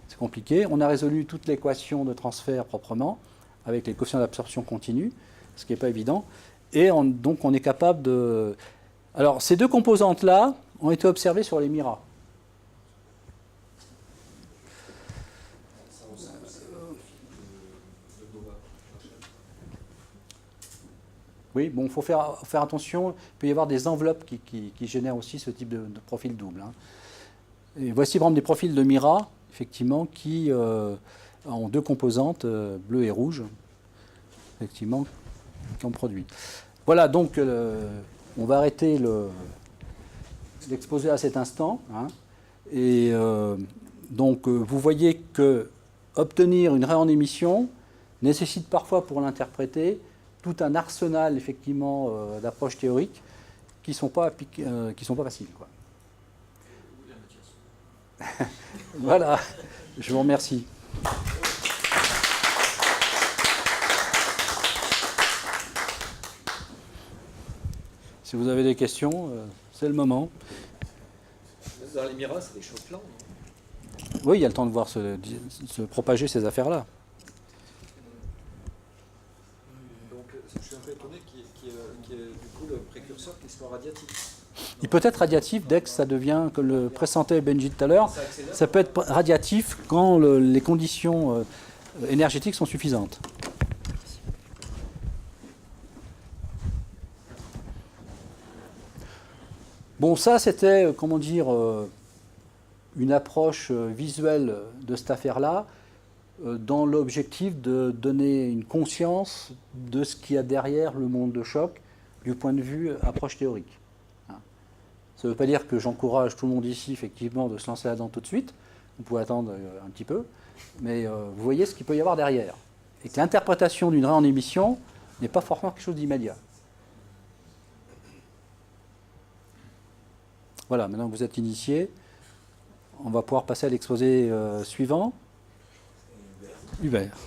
C'est compliqué. On a résolu toute l'équation de transfert proprement, avec les coefficients d'absorption continue, ce qui n'est pas évident. Et donc on est capable de... Alors ces deux composantes-là ont été observées sur les Mira. Oui, bon, il faut faire attention. Il peut y avoir des enveloppes qui génèrent aussi ce type de profil double. Hein. Et voici par exemple des profils de Mira. effectivement, qui ont deux composantes, bleu et rouge, effectivement, qu'on produit. Voilà, donc on va arrêter l'exposé à cet instant. Hein, et donc, vous voyez que obtenir une raie en émission nécessite parfois, pour l'interpréter, tout un arsenal, effectivement, d'approches théoriques qui ne sont pas faciles, quoi. Voilà, je vous remercie. Si vous avez des questions, c'est le moment. Dans les miras, c'est des chocs lents. Oui, il y a le temps de voir se propager ces affaires-là. Donc, je suis un peu étonné qu'il y ait du coup le précurseur qui soit radiatif. Il peut être radiatif dès que ça devient, comme le pressentait Benji tout à l'heure, ça peut être radiatif quand les conditions énergétiques sont suffisantes. Bon, ça c'était, comment dire, une approche visuelle de cette affaire-là, dans l'objectif de donner une conscience de ce qu'il y a derrière le monde de choc, du point de vue approche théorique. Ça ne veut pas dire que j'encourage tout le monde ici, effectivement, de se lancer là-dedans tout de suite. Vous pouvez attendre un petit peu. Mais vous voyez ce qu'il peut y avoir derrière. Et que l'interprétation d'une raie en émission n'est pas forcément quelque chose d'immédiat. Voilà, maintenant que vous êtes initié, on va pouvoir passer à l'exposé suivant. Hubert.